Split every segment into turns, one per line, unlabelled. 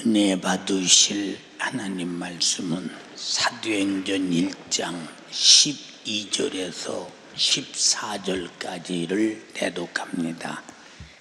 은혜 받으실 하나님 말씀은 사도행전 1장 12절에서 14절까지를 대독합니다.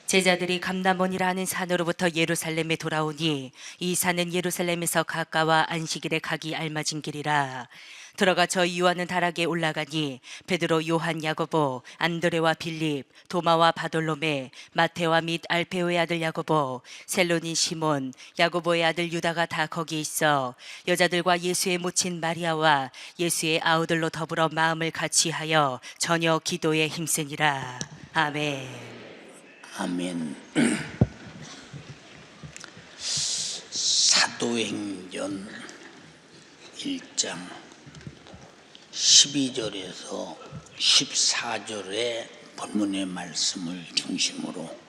제자들이 감람원이라는 산으로부터 예루살렘에 돌아오니 이 산은 예루살렘에서 가까워 안식일에 가기 알맞은 길이라. 들어가 저희 요한은 다락에 올라가니 베드로, 요한, 야고보, 안드레와 빌립, 도마와 바돌로메, 마테와 및 알페오의 아들 야고보, 셀로닌 시몬, 야고보의 아들 유다가 다 거기 있어 여자들과 예수의 모친 마리아와 예수의 아우들로 더불어 마음을 같이하여 저녁 기도에 힘쓰니라. 아멘.
아멘. 사도행전 1장 12절에서 14절의 본문의 말씀을 중심으로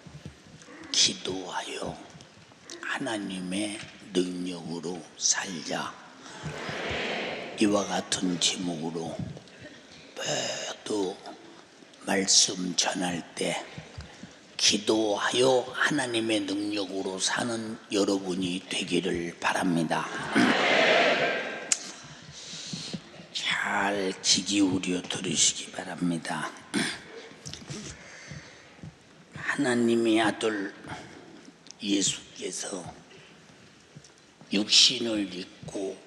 기도하여 하나님의 능력으로 살자, 이와 같은 제목으로 또 말씀 전할 때 기도하여 하나님의 능력으로 사는 여러분이 되기를 바랍니다. 잘 귀 기울여 들으시기 바랍니다. 하나님의 아들 예수께서 육신을 입고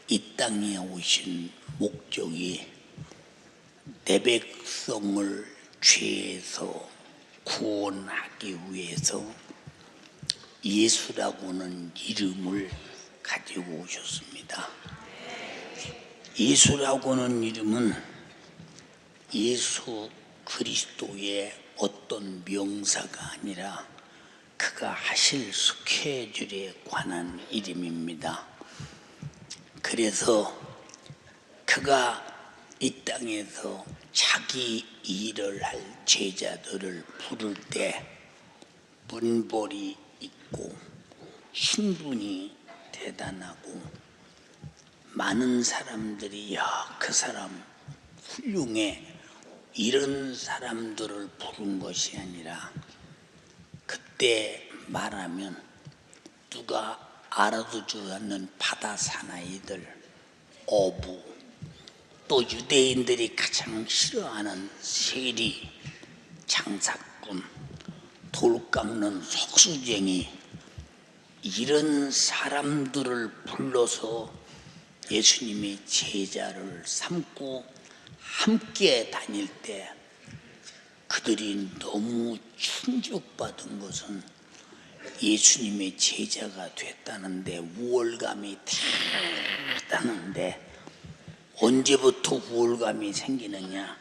이 땅에 오신 목적이 내 백성을 죄에서 구원하기 위해서 예수라고는 이름을 가지고 오셨습니다. 예수라고는 이름은 예수 그리스도의 어떤 명사가 아니라 그가 하실 스케줄에 관한 이름입니다. 그래서 그가 이 땅에서 자기 일을 할 제자들을 부를 때 문벌이 있고 신분이 대단하고 많은 사람들이 야, 그 사람 훌륭해, 이런 사람들을 부른 것이 아니라 그때 말하면 누가 알아두지 않는 바다 사나이들, 어부, 또 유대인들이 가장 싫어하는 세리, 장사꾼, 돌 깎는 석수쟁이, 이런 사람들을 불러서 예수님이 제자를 삼고 함께 다닐 때 그들이 너무 충격받은 것은 예수님의 제자가 됐다는데 우월감이 대단한데, 언제부터 우월감이 생기느냐?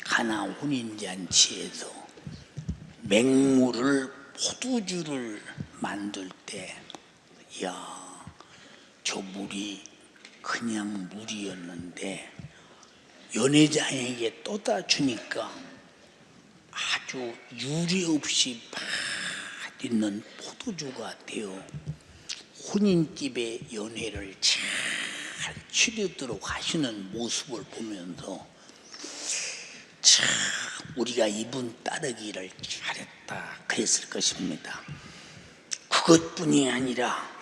가나 혼인잔치에서 맹물을 포도주를 만들 때, 야, 저 물이 그냥 물이었는데 연회장에게 떠다 주니까 아주 유례 없이 맛있는 포도주가 되어 혼인집의 연회를 잘 치르도록 하시는 모습을 보면서 참 우리가 이분 따르기를 잘했다 그랬을 것입니다. 그것뿐이 아니라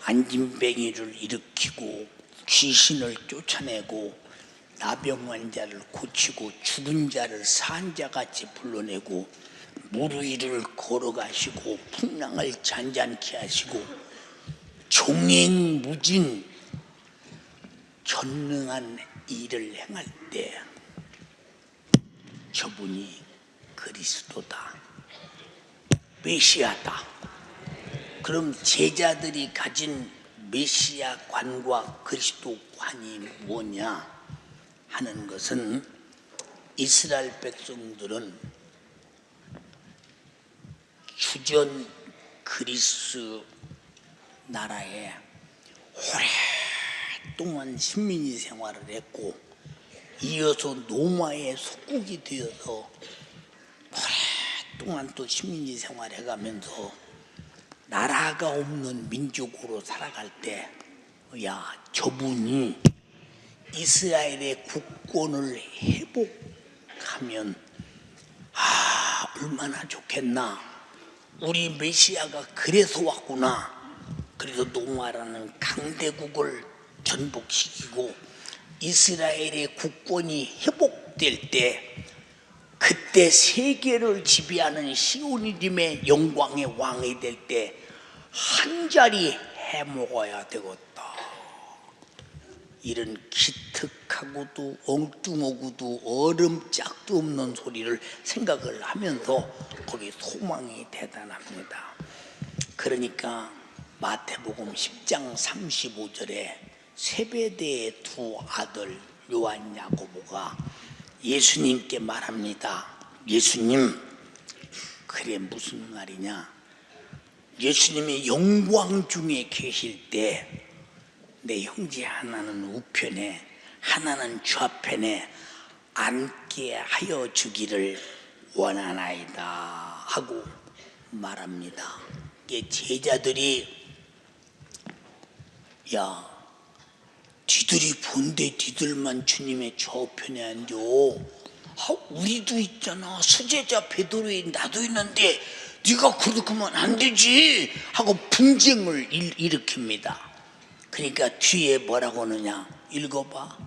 안진뱅이를 일으키고 귀신을 쫓아내고 나병 환자를 고치고 죽은 자를 산자같이 불러내고 물 위를 걸어가시고 풍랑을 잔잔케 하시고 종횡무진 전능한 일을 행할 때 저분이 그리스도다, 메시아다. 그럼 제자들이 가진 메시아관과 그리스도관이 뭐냐 하는 것은, 이스라엘 백성들은 주전 그리스 나라에 오랫동안 식민지 생활을 했고 이어서 로마의 속국이 되어서 오랫동안 또 식민지 생활해가면서 나라가 없는 민족으로 살아갈 때, 야, 저분이 이스라엘의 국권을 회복하면 얼마나 좋겠나. 우리 메시아가 그래서 왔구나. 그래서 노마라는 강대국을 전복시키고 이스라엘의 국권이 회복될 때, 그때 세계를 지배하는 시온이림의 영광의 왕이 될 때 한 자리 해먹어야 되겠다. 이런 기특하고도 엉뚱하고도 얼음짝도 없는 소리를 생각을 하면서 거기 소망이 대단합니다. 그러니까 마태복음 10장 35절에 세베대의 두 아들 요한 야고보가 예수님께 말합니다. 예수님, 그래 무슨 말이냐? 예수님이 영광 중에 계실 때 내 형제 하나는 우편에 하나는 좌편에 앉게 하여 주기를 원하나이다 하고 말합니다. 제자들이 야, 뒤들이 본데 뒤들만 주님의 좌우편에 앉아. 우리도 있잖아. 수제자 베드로에 나도 있는데 네가 그렇게 하면 안 되지 하고 분쟁을 일으킵니다. 그러니까 뒤에 뭐라고 하느냐 읽어봐.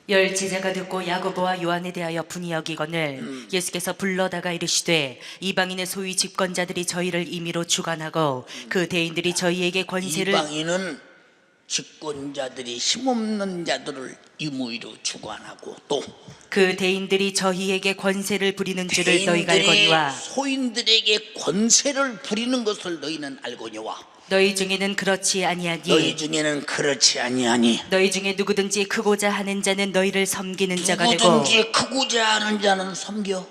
열 제자가 듣고 야고보와 요한에 대하여 분이 여기거늘 예수께서 불러다가 이르시되 이방인의 소위 집권자들이 저희를 임의로 주관하고 그 대인들이 저희에게 권세를
이방인은 집권자들이 힘없는 자들을 임의로 주관하고 또
그 대인들이 저희에게 권세를 부리는 줄을 너희가
대인들이
알거니와
소인들에게 권세를 부리는 것을 너희는 알거니와
너희 중에는 그렇지 아니하니
너희 중에는 그렇지 아니하니
너희 중에 누구든지 크고자 하는 자는 너희를 섬기는 자가 되고
누구든지 크고자 하는 자는 섬겨.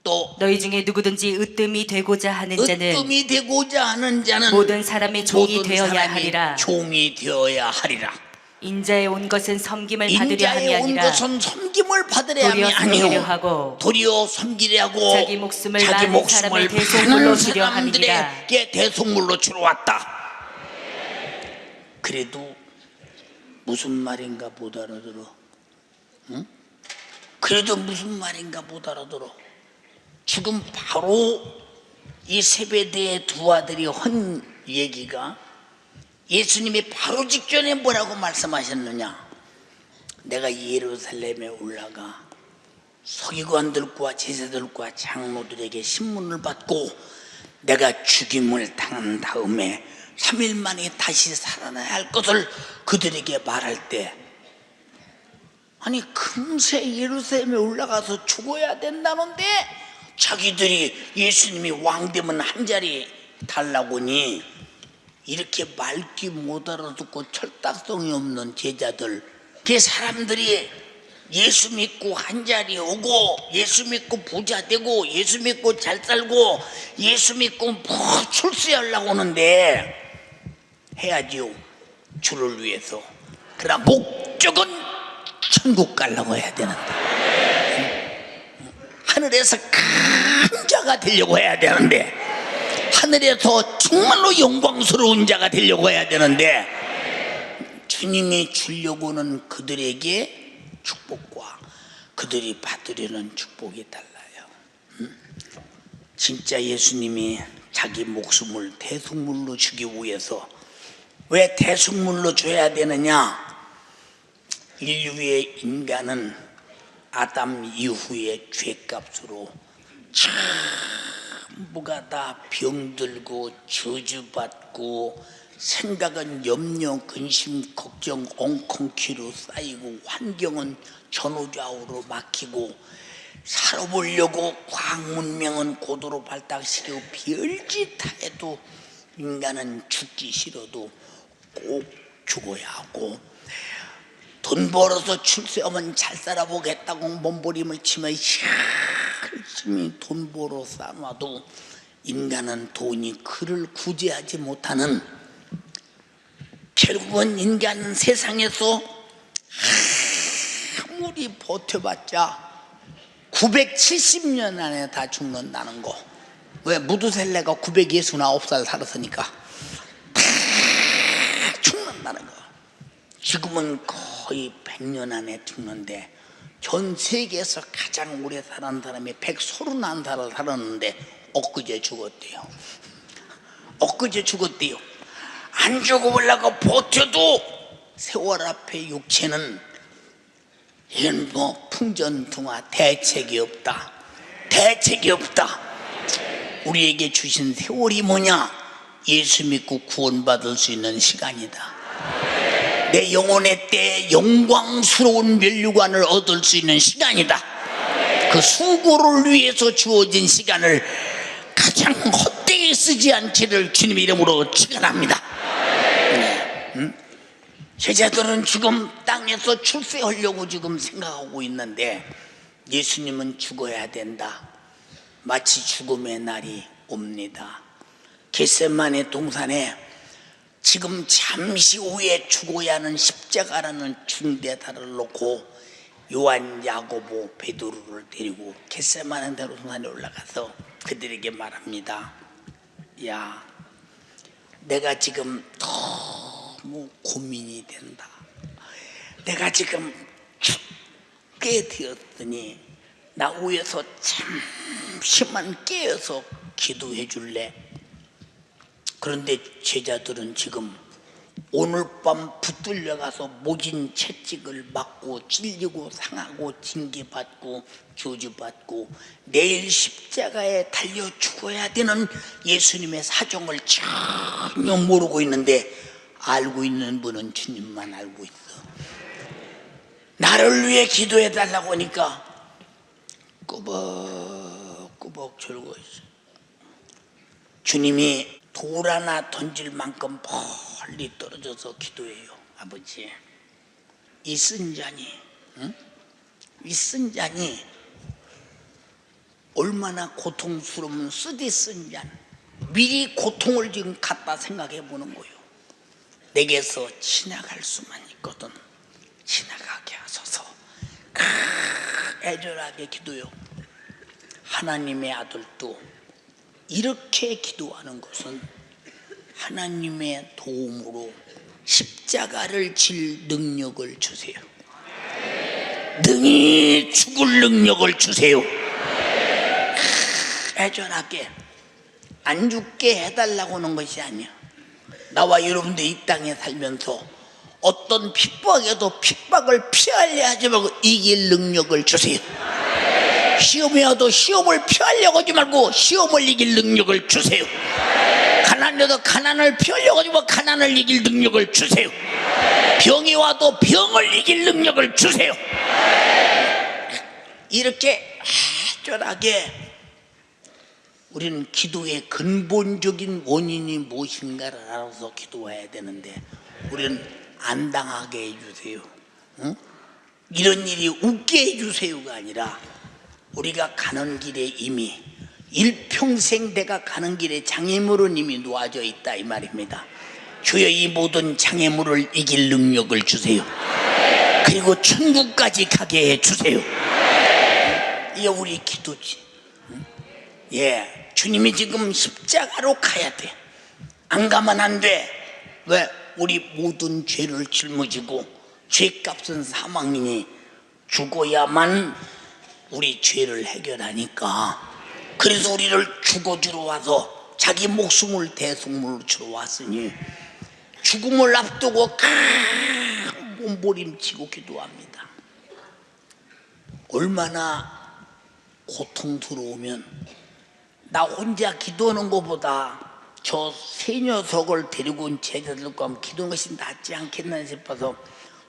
또
너희 중에 누구든지 으뜸이 되고자 하는 자는
으뜸이 되고자 하는 자는
모든 사람의 종이
모든
되어야
사람이
하리라.
종이 되어야 하리라.
인자에 온 것은 섬김을 받으려
인자에
함이
온
아니라
것은 섬김을 받으려 함이
도리어 섬기려
아니요
하고
도리어 섬기려 하고
자기 목숨을 많은 사람의 대속물로
많은
주려 함이니라.
사람들에게 대속물로 주러 왔다. 그래도 무슨 말인가 못 알아들어. 응? 그래도 무슨 말인가 못 알아들어. 지금 바로 이 세베대의 두 아들이 한 얘기가 예수님이 바로 직전에 뭐라고 말씀하셨느냐. 내가 예루살렘에 올라가 서기관들과 제사들과 장로들에게 신문을 받고 내가 죽임을 당한 다음에 3일 만에 다시 살아나야 할 것을 그들에게 말할 때, 아니 금세 예루살렘에 올라가서 죽어야 된다는데 자기들이 예수님이 왕되면 한 자리 달라고니 이렇게 말귀 못 알아듣고 철딱성이 없는 제자들, 그 사람들이 예수 믿고 한 자리 오고 예수 믿고 부자 되고 예수 믿고 잘 살고 예수 믿고 뭐 출세하려고 하는데 해야지요, 주를 위해서. 그러나 목적은 천국 가려고 해야 되는데, 하늘에서 큰 자가 되려고 해야 되는데, 하늘에서 정말로 영광스러운 자가 되려고 해야 되는데, 주님이 주려고는 그들에게 축복과 그들이 받으려는 축복이 달라요. 진짜 예수님이 자기 목숨을 대속물로 주기 위해서, 왜 대속물로 줘야 되느냐? 인류의 인간은 아담 이후의 죄값으로 전부가 다 병들고 저주받고 생각은 염려, 근심, 걱정, 엉겅퀴로 쌓이고 환경은 전후좌우로 막히고 살아보려고 과학 문명은 고도로 발달시키고 별짓 다 해도 인간은 죽기 싫어도 꼭 죽어야 하고, 돈 벌어서 출세하면 잘 살아보겠다고 몸부림을 치면 열심히 돈 벌어 쌓아놔도 인간은 돈이 그를 구제하지 못하는, 결국은 인간은 세상에서 아무리 버텨봤자 970년 안에 다 죽는다는 거. 왜? 무두셀레가 969살 살았으니까 다 죽는다는 거. 지금은 거의 100년 안에 죽는데, 전 세계에서 가장 오래 살은 사람이 131살을 살았는데 엊그제 죽었대요. 엊그제 죽었대요. 안 죽어보려고 버텨도 세월 앞에 육체는 이건 뭐 풍전등화 대책이 없다. 대책이 없다. 우리에게 주신 세월이 뭐냐? 예수 믿고 구원받을 수 있는 시간이다. 내 영혼의 때에 영광스러운 면류관을 얻을 수 있는 시간이다. 그 수고를 위해서 주어진 시간을 가장 헛되이 쓰지 않기를 주님의 이름으로 축원합니다. 제자들은 지금 땅에서 출세하려고 지금 생각하고 있는데 예수님은 죽어야 된다. 마치 죽음의 날이 옵니다. 겟세마네 동산에 지금 잠시 후에 죽어야 하는 십자가라는 중대사를 놓고 요한, 야고보, 베드로를 데리고 겟세마네 동산에 올라가서 그들에게 말합니다. 야, 내가 지금 너무 고민이 된다. 내가 지금 죽게 되었으니 나 위에서 잠시만 깨어서 기도해 줄래? 그런데 제자들은 지금 오늘 밤 붙들려 가서 모진 채찍을 맞고 찔리고 상하고 징계받고 저주받고 내일 십자가에 달려 죽어야 되는 예수님의 사정을 전혀 모르고 있는데 알고 있는 분은 주님만 알고 있어. 나를 위해 기도해 달라고 하니까 꾸벅꾸벅 졸고 있어. 주님이 돌 하나 던질 만큼 멀리 떨어져서 기도해요. 아버지, 이 쓴 잔이, 이 쓴 잔이 얼마나 고통스러우면 쓰디 쓴 잔, 미리 고통을 지금 갖다 생각해 보는 거예요. 내게서 지나갈 수만 있거든 지나가게 하소서. 애절하게 기도요. 하나님의 아들도 이렇게 기도하는 것은 하나님의 도움으로 십자가를 질 능력을 주세요. 능히 죽을 능력을 주세요. 애절하게 안 죽게 해달라고 하는 것이 아니야. 나와 여러분들 이 땅에 살면서 어떤 핍박에도 핍박을 피하려 하지 말고 이길 능력을 주세요. 시험이 와도 시험을 피하려고 하지 말고 시험을 이길 능력을 주세요. 가난이 와도 가난을 피하려고 하지 말고 가난을 이길 능력을 주세요. 병이 와도 병을 이길 능력을 주세요. 이렇게 애절하게 우리는 기도의 근본적인 원인이 무엇인가를 알아서 기도해야 되는데 우리는 안 당하게 해주세요. 응? 이런 일이 웃게 해주세요가 아니라 우리가 가는 길에 이미 일평생 내가 가는 길에 장애물은 이미 놓아져 있다 이 말입니다. 주여 이 모든 장애물을 이길 능력을 주세요. 그리고 천국까지 가게 해주세요. 이게 우리 기도지. 예, 주님이 지금 십자가로 가야 돼. 안 가면 안 돼. 왜? 우리 모든 죄를 짊어지고 죄값은 사망이니 죽어야만 우리 죄를 해결하니까. 그래서 우리를 죽어주러 와서 자기 목숨을 대속물로 주러 왔으니 죽음을 앞두고 몸부림치고 기도합니다. 얼마나 고통스러우면 나 혼자 기도하는 것보다 저 세 녀석을 데리고 온 제자들과 함께 기도하는 것이 낫지 않겠나 싶어서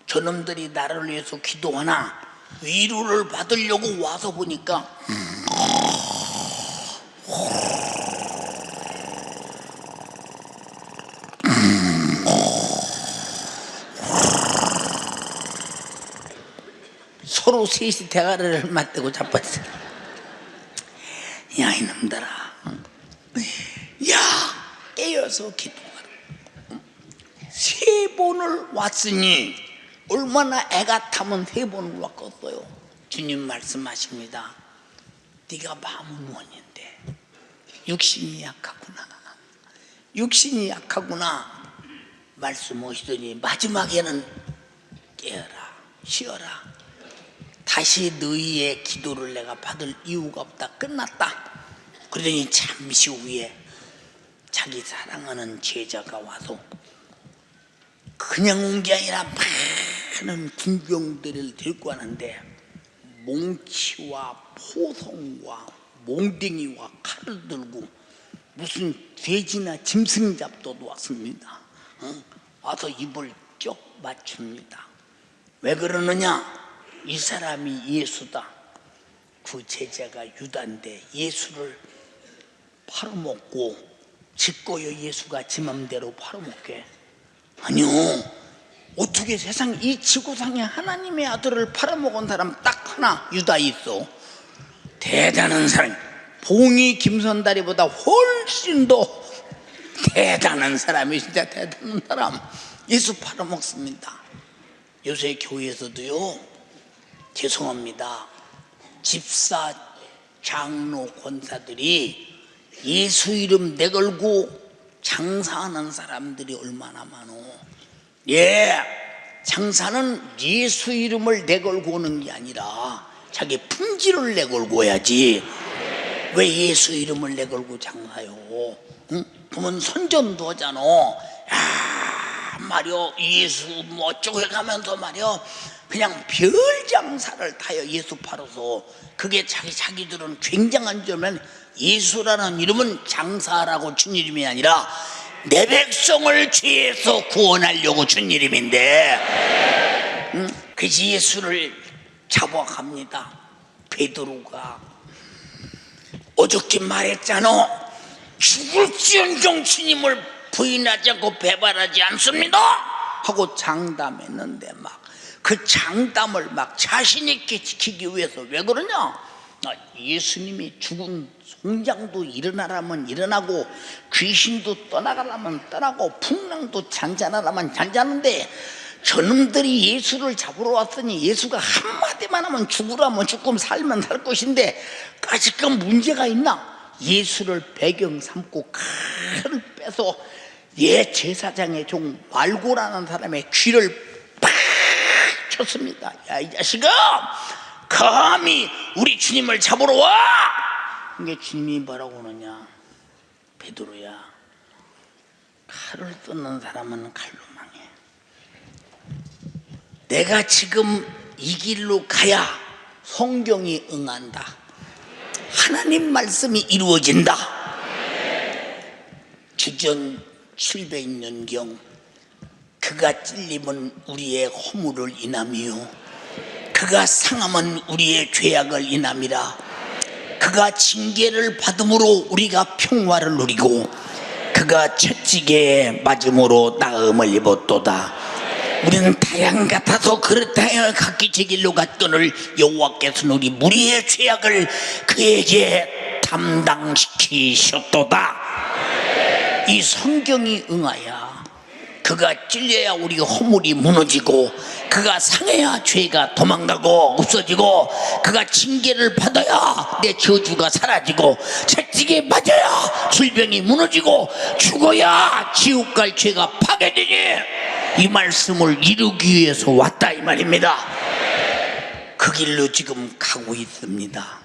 저놈들이 나를 위해서 기도하나 위로를 받으려고 와서 보니까 서로 셋이 대가리를 맞대고 자빠졌어요. 야 이놈들아, 야 깨어서 기도하라. 세 번을 왔으니 얼마나 애가 타면 세 번을 왔겠어요. 주님 말씀하십니다. 네가 마음은 원인데 육신이 약하구나. 육신이 약하구나 말씀하시더니 마지막에는 깨어라, 쉬어라. 다시 너희의 기도를 내가 받을 이유가 없다. 끝났다. 그러더니 잠시 후에 자기 사랑하는 제자가 와서 그냥 온 게 아니라 많은 군병들을 데리고 왔는데 몽치와 포성과 몽댕이와 칼을 들고 무슨 돼지나 짐승 잡도도 왔습니다. 와서 입을 쩍 맞춥니다. 왜 그러느냐? 이 사람이 예수다. 그 제자가 유다인데 예수를 팔아먹고 짓고요 예수가 지 맘대로 팔아먹게? 아니요. 어떻게 세상 이 지구상에 하나님의 아들을 팔아먹은 사람 딱 하나 유다 있어. 대단한 사람. 봉이 김선다리보다 훨씬 더 대단한 사람이 진짜 대단한 사람. 예수 팔아먹습니다. 요새 교회에서도요, 죄송합니다, 집사, 장로, 권사들이 예수 이름 내걸고 장사하는 사람들이 얼마나 많어. 예, 장사는 예수 이름을 내걸고 오는 게 아니라 자기 품질을 내걸고 해야지. 왜 예수 이름을 내걸고 장사요? 응? 보면 선전도 하잖아. 야, 말이요, 예수 뭐 어쩌고 해가면서 말이요, 그냥 별 장사를 타요. 예수 팔아서. 그게 자기들은 굉장한 점은 예수라는 이름은 장사라고 준 이름이 아니라 내 백성을 죄에서 구원하려고 준 이름인데, 응? 그래서 예수를 잡아갑니다. 베드로가 어저께 말했잖아. 죽을지언정 주님을 부인하지 않고 배반하지 않습니다 하고 장담했는데 막 그 장담을 막 자신 있게 지키기 위해서 왜 그러냐? 예수님이 죽은 송장도 일어나라면 일어나고 귀신도 떠나가라면 떠나고 풍랑도 잔잔하라면 잔잔한데 저놈들이 예수를 잡으러 왔으니 예수가 한마디만 하면 죽으라면 죽고 살면 살 것인데 아직까지 문제가 있나? 예수를 배경 삼고 칼을 빼서 예 제사장의 종 말고라는 사람의 귀를 팍 쳤습니다. 야, 이 자식아, 감히 우리 주님을 잡으러 와! 이게 주님이 뭐라고 하느냐? 베드로야, 칼을 쏘는 사람은 칼로 망해. 내가 지금 이 길로 가야 성경이 응한다. 하나님 말씀이 이루어진다. 주전 700년경 그가 찔림은 우리의 허물을 인함이요 그가 상함은 우리의 죄악을 인함이라. 그가 징계를 받음으로 우리가 평화를 누리고 그가 채찍에 맞음으로 나음을 입었도다. 우리는 타양 같아서 그렇다 하여 각기 제 길로 갔거늘 여호와께서는 우리 무리의 죄악을 그에게 담당시키셨도다. 이 성경이 응하야 그가 찔려야 우리 허물이 무너지고 그가 상해야 죄가 도망가고 없어지고 그가 징계를 받아야 내 저주가 사라지고 채찍에 맞아야 질병이 무너지고 죽어야 지옥 갈 죄가 파괴되니 이 말씀을 이루기 위해서 왔다 이 말입니다. 그 길로 지금 가고 있습니다.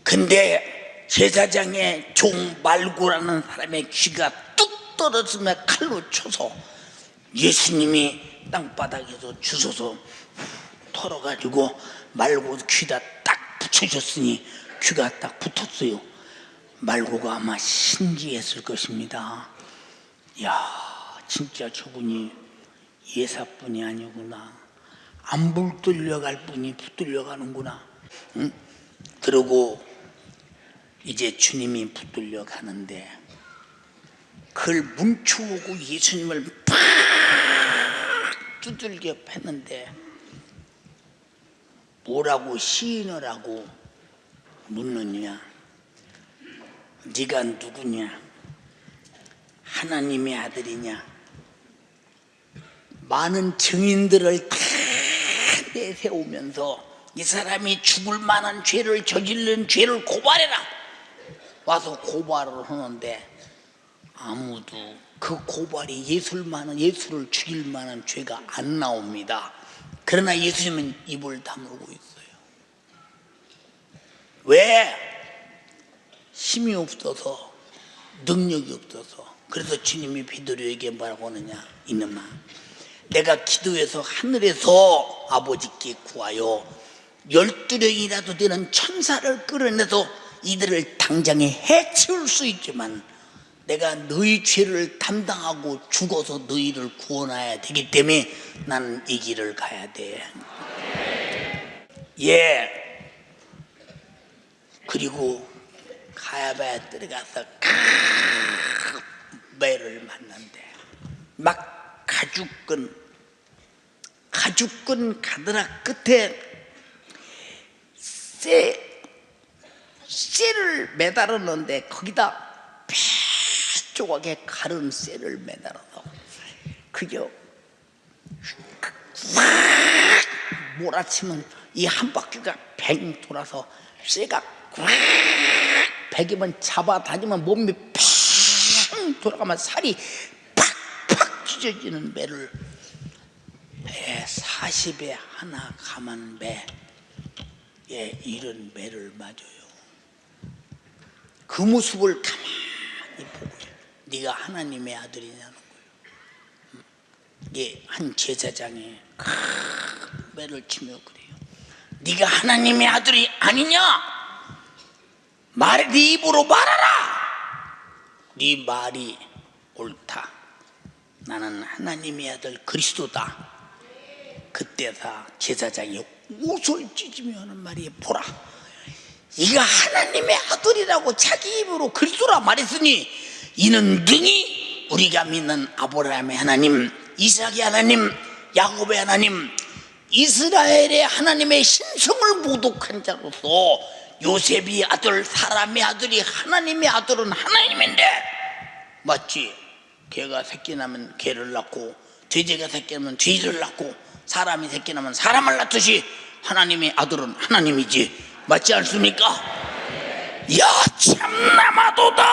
근데 제사장의 종 말고라는 사람의 귀가 뚝 떨어지며 칼로 쳐서 예수님이 땅바닥에서 주워서 털어가지고 말고 귀다 딱 붙여줬으니 귀가 딱 붙었어요. 말고가 아마 신기했을 것입니다. 야, 진짜 저분이 예사뿐이 아니구나. 안 붙들려갈 분이 붙들려가는구나. 응? 그러고 이제 주님이 붙들려 가는데 그걸 뭉쳐오고 예수님을 팍 두들겨 팼는데 뭐라고 시인을 하고 묻느냐? 네가 누구냐? 하나님의 아들이냐? 많은 증인들을 다 내세우면서 이 사람이 죽을 만한 죄를 저지른 죄를 고발해라 와서 고발을 하는데 아무도 그 고발이 예수를 죽일 만한 죄가 안 나옵니다. 그러나 예수님은 입을 다물고 있어요. 왜? 힘이 없어서 능력이 없어서. 그래서 주님이 베드로에게 뭐라고 하느냐, 이놈아, 내가 기도해서 하늘에서 아버지께 구하여 12령이라도 되는 천사를 끌어내서 이들을 당장에 해치울 수 있지만 내가 너희 죄를 담당하고 죽어서 너희를 구원해야 되기 때문에 나는 이 길을 가야 돼. 예. 그리고 가야바야 들어가서 매를 만난대. 막 가죽끈 가드락 끝에 쇠를 매달아 놓는데 거기다 배 조각에 가른 쇠를 매달아서 그게 확 몰아치면 이 한 바퀴가 뱅 돌아서 쇠가 꽉 베기면 잡아다니면 몸이 팽 돌아가면 살이 팍팍 찢어지는 매를 배 40에 하나 감한 매, 예, 이런 매를 맞아요. 그 모습을 가만히 보고 네가 하나님의 아들이냐는 거예요. 예, 한 제사장이 매를 치며 그래요. 네가 하나님의 아들이 아니냐? 네 입으로 말하라. 네 말이 옳다. 나는 하나님의 아들 그리스도다. 그때다 제사장이 옷을 찢으며 하는 말이, 보라, 이가 하나님의 아들이라고 자기 입으로 그리스도라 말했으니 이는 능히 우리가 믿는 아브라함의 하나님, 이삭의 하나님, 야곱의 하나님, 이스라엘의 하나님의 신성을 모독한 자로서 요셉이 아들, 사람의 아들이 하나님의 아들은 하나님인데, 맞지? 개가 새끼 나면 개를 낳고 돼지가 새끼 나면 돼지를 낳고 사람이 새끼 나면 사람을 낳듯이 하나님의 아들은 하나님이지, 맞지 않습니까? 야, 참나마도다.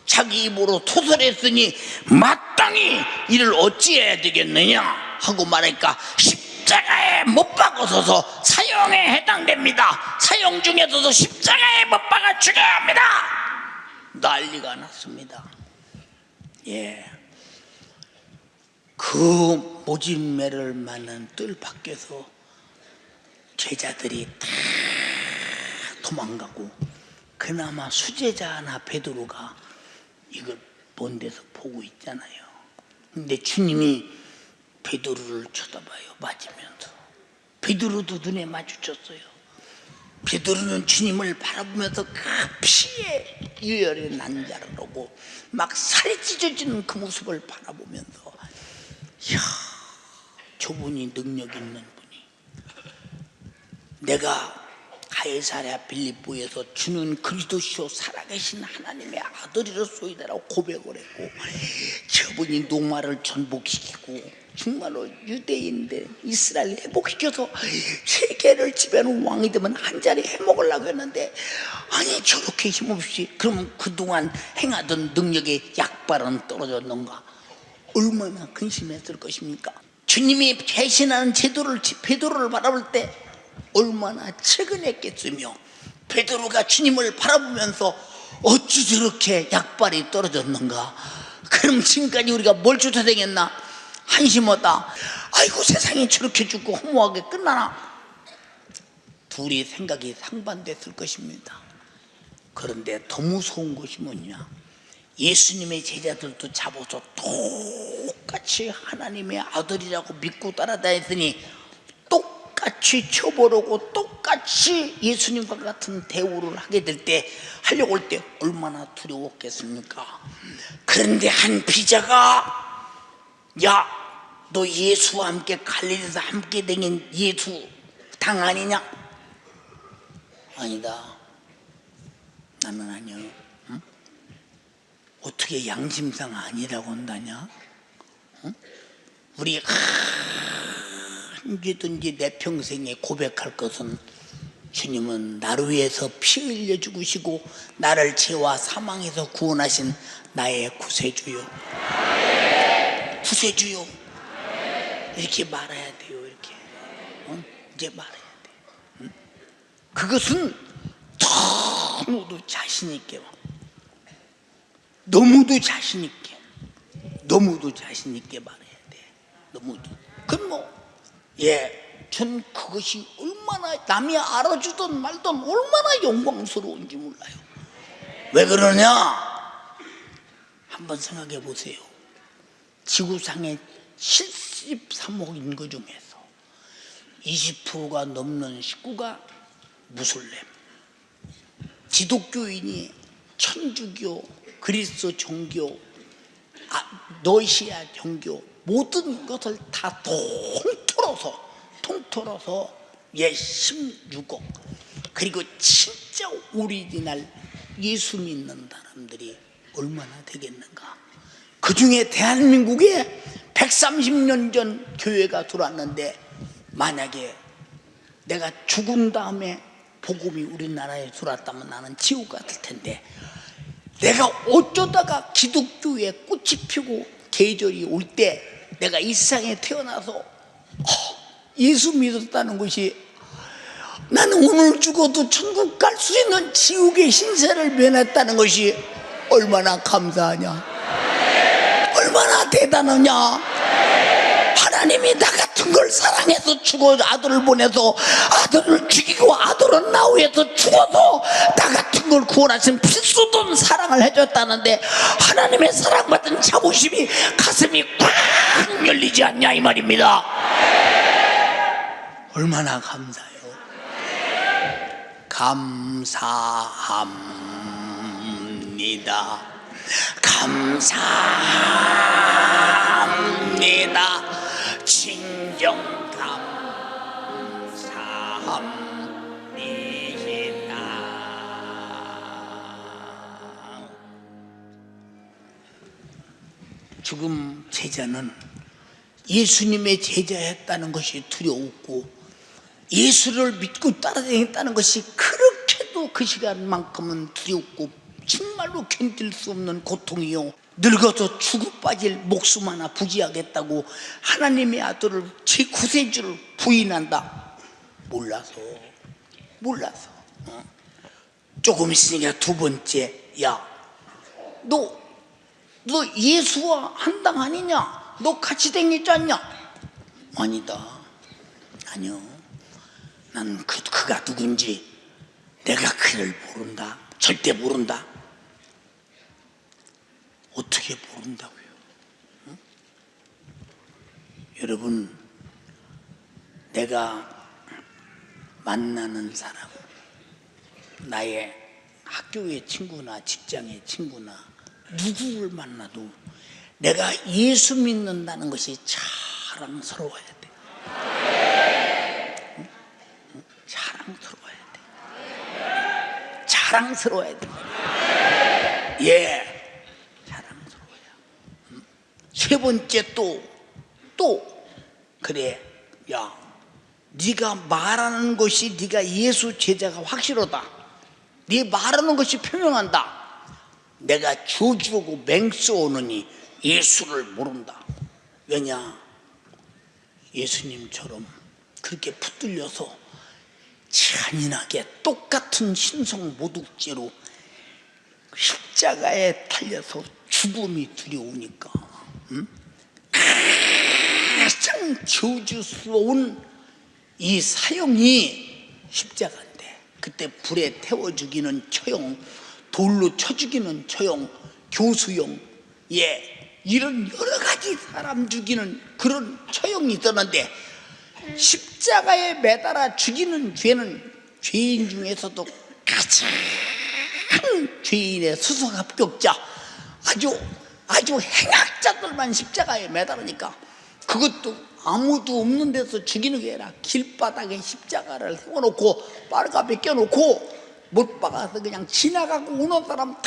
자기 입으로 토설했으니 마땅히 이를 어찌해야 되겠느냐 하고 말하니까 십자가에 못 박아서서 사형에 해당됩니다. 사형 중에서도 십자가에 못 박아 죽여야 합니다. 난리가 났습니다. 예, 그 모진매를 맞는 뜰 밖에서 제자들이 다 도망가고 그나마 수제자 하나 베드로가 이걸 먼 데서 보고 있잖아요. 근데 주님이 베드로를 쳐다봐요. 맞으면서 베드로도 눈에 마주쳤어요. 베드로는 주님을 바라보면서 그 피에 유혈의 난 자를 보고 막 살이 찢어지는 그 모습을 바라보면서, 이야, 저분이 능력 있는 분이, 내가 가이사랴 빌립보에서 주는 그리스도시요 살아계신 하나님의 아들이로소이다라고 고백을 했고, 저분이 노마를 전복시키고 정말로 유대인들 이스라엘 회복시켜서 세계를 지배하는 왕이 되면 한 자리 해먹으려고 했는데, 아니 저렇게 힘없이, 그럼 그동안 행하던 능력의 약발은 떨어졌는가? 얼마나 근심했을 것입니까? 주님이 배신하는 베드로를 바라볼 때 얼마나 측은했겠으며, 베드로가 주님을 바라보면서 어찌 저렇게 약발이 떨어졌는가? 그럼 지금까지 우리가 뭘 쫓아다녔나? 한심하다. 아이고, 세상이 저렇게 죽고 허무하게 끝나나? 둘이 생각이 상반됐을 것입니다. 그런데 더 무서운 것이 뭐냐? 예수님의 제자들도 잡아서 똑같이 하나님의 아들이라고 믿고 따라다녔으니 똑같이 쳐버리고 똑같이 예수님과 같은 대우를 하게 될 때, 하려고 할 때 얼마나 두려웠겠습니까? 그런데 한 비자가, 야, 너 예수와 함께 갈릴리에서 함께 다닌 예수 당 아니냐? 아니다, 나는 아니야. 응? 어떻게 양심상 아니라고 한다냐? 응? 우리 언제든지 내 평생에 고백할 것은, 주님은 나를 위해서 피 흘려 죽으시고 나를 죄와 사망에서 구원하신 나의 구세주요, 구세주요, 이렇게 말해야 돼요. 이렇게 이제 말해야 돼. 그것은 더 너무도 자신 있게, 너무도 자신 있게, 너무도 자신 있게 말해야 돼. 너무도. 그럼 전 그것이 얼마나 남이 알아주든 말든 얼마나 영광스러운지 몰라요. 왜 그러냐? 한번 생각해 보세요. 지구상의 73억 인구 중에서 20%가 넘는 식구가 무슬림, 기독교인이 천주교, 그리스도 종교, 러시아 종교 모든 것을 다 통틀어서 16억. 그리고 진짜 오리지널 예수 믿는 사람들이 얼마나 되겠는가. 그 중에 대한민국에 130년 전 교회가 들어왔는데, 만약에 내가 죽은 다음에 복음이 우리나라에 들어왔다면 나는 지옥 같을 텐데, 내가 어쩌다가 기독교에 꽃이 피고 계절이 올 때 내가 이 세상에 태어나서 예수 믿었다는 것이, 나는 오늘 죽어도 천국 갈 수 있는 지옥의 신세를 면했다는 것이 얼마나 감사하냐, 얼마나 대단하냐. 하나님이 나 같은 걸 사랑해서 죽어 아들을 보내서 아들을 죽이고 아들은 나 위해서 죽어서 나 같은 걸 구원하신 필수던 사랑을 해줬다는데, 하나님의 사랑받은 자부심이 가슴이 꽉 열리지 않냐 이 말입니다. 얼마나 감사해요. 감사합니다. 감사합니다. 진정 감사합니다. 지금 제자는 예수님의 제자였다는 것이 두려웠고, 예수를 믿고 따라다녔다는 것이 그렇게도 그 시간만큼은 두렵고 정말로 견딜 수 없는 고통이요, 늙어서 죽어 빠질 목숨 하나 부지하겠다고 하나님의 아들을 제 구세주를 부인한다. 몰라서 조금 있으니까 두 번째, 야, 너 예수와 한당 아니냐? 너 같이 다녔지 않냐? 아니다. 아니요, 난 그가 누군지 내가 그를 모른다. 절대 모른다. 어떻게 모른다고요? 응? 여러분, 내가 만나는 사람, 나의 학교의 친구나 직장의 친구나 누구를 만나도 내가 예수 믿는다는 것이 자랑스러워야 돼. 응? 자랑스러워야 돼. 자랑스러워야. 세 번째 또 그래, 야, 네가 말하는 것이 네가 예수 제자가 확실하다. 네 말하는 것이 표명한다. 내가 저주하고 맹쏘오느니 예수를 모른다. 왜냐? 예수님처럼 그렇게 붙들려서 잔인하게 똑같은 신성 모독죄로 십자가에 달려서 죽음이 두려우니까, 가장 저주스러운 이 사형이 십자가인데, 그때 불에 태워 죽이는 처형, 돌로 쳐 죽이는 처형, 교수형, 이런 여러 가지 사람 죽이는 그런 처형이 있었는데, 십자가에 매달아 죽이는 죄는 죄인 중에서도 가장 죄인의 수석 합격자, 아주 행악자들만 십자가에 매달으니까, 그것도 아무도 없는 데서 죽이는 게 아니라 길바닥에 십자가를 세워놓고 빨갑에 껴놓고 못 박아서 그냥 지나가고 오는 사람 다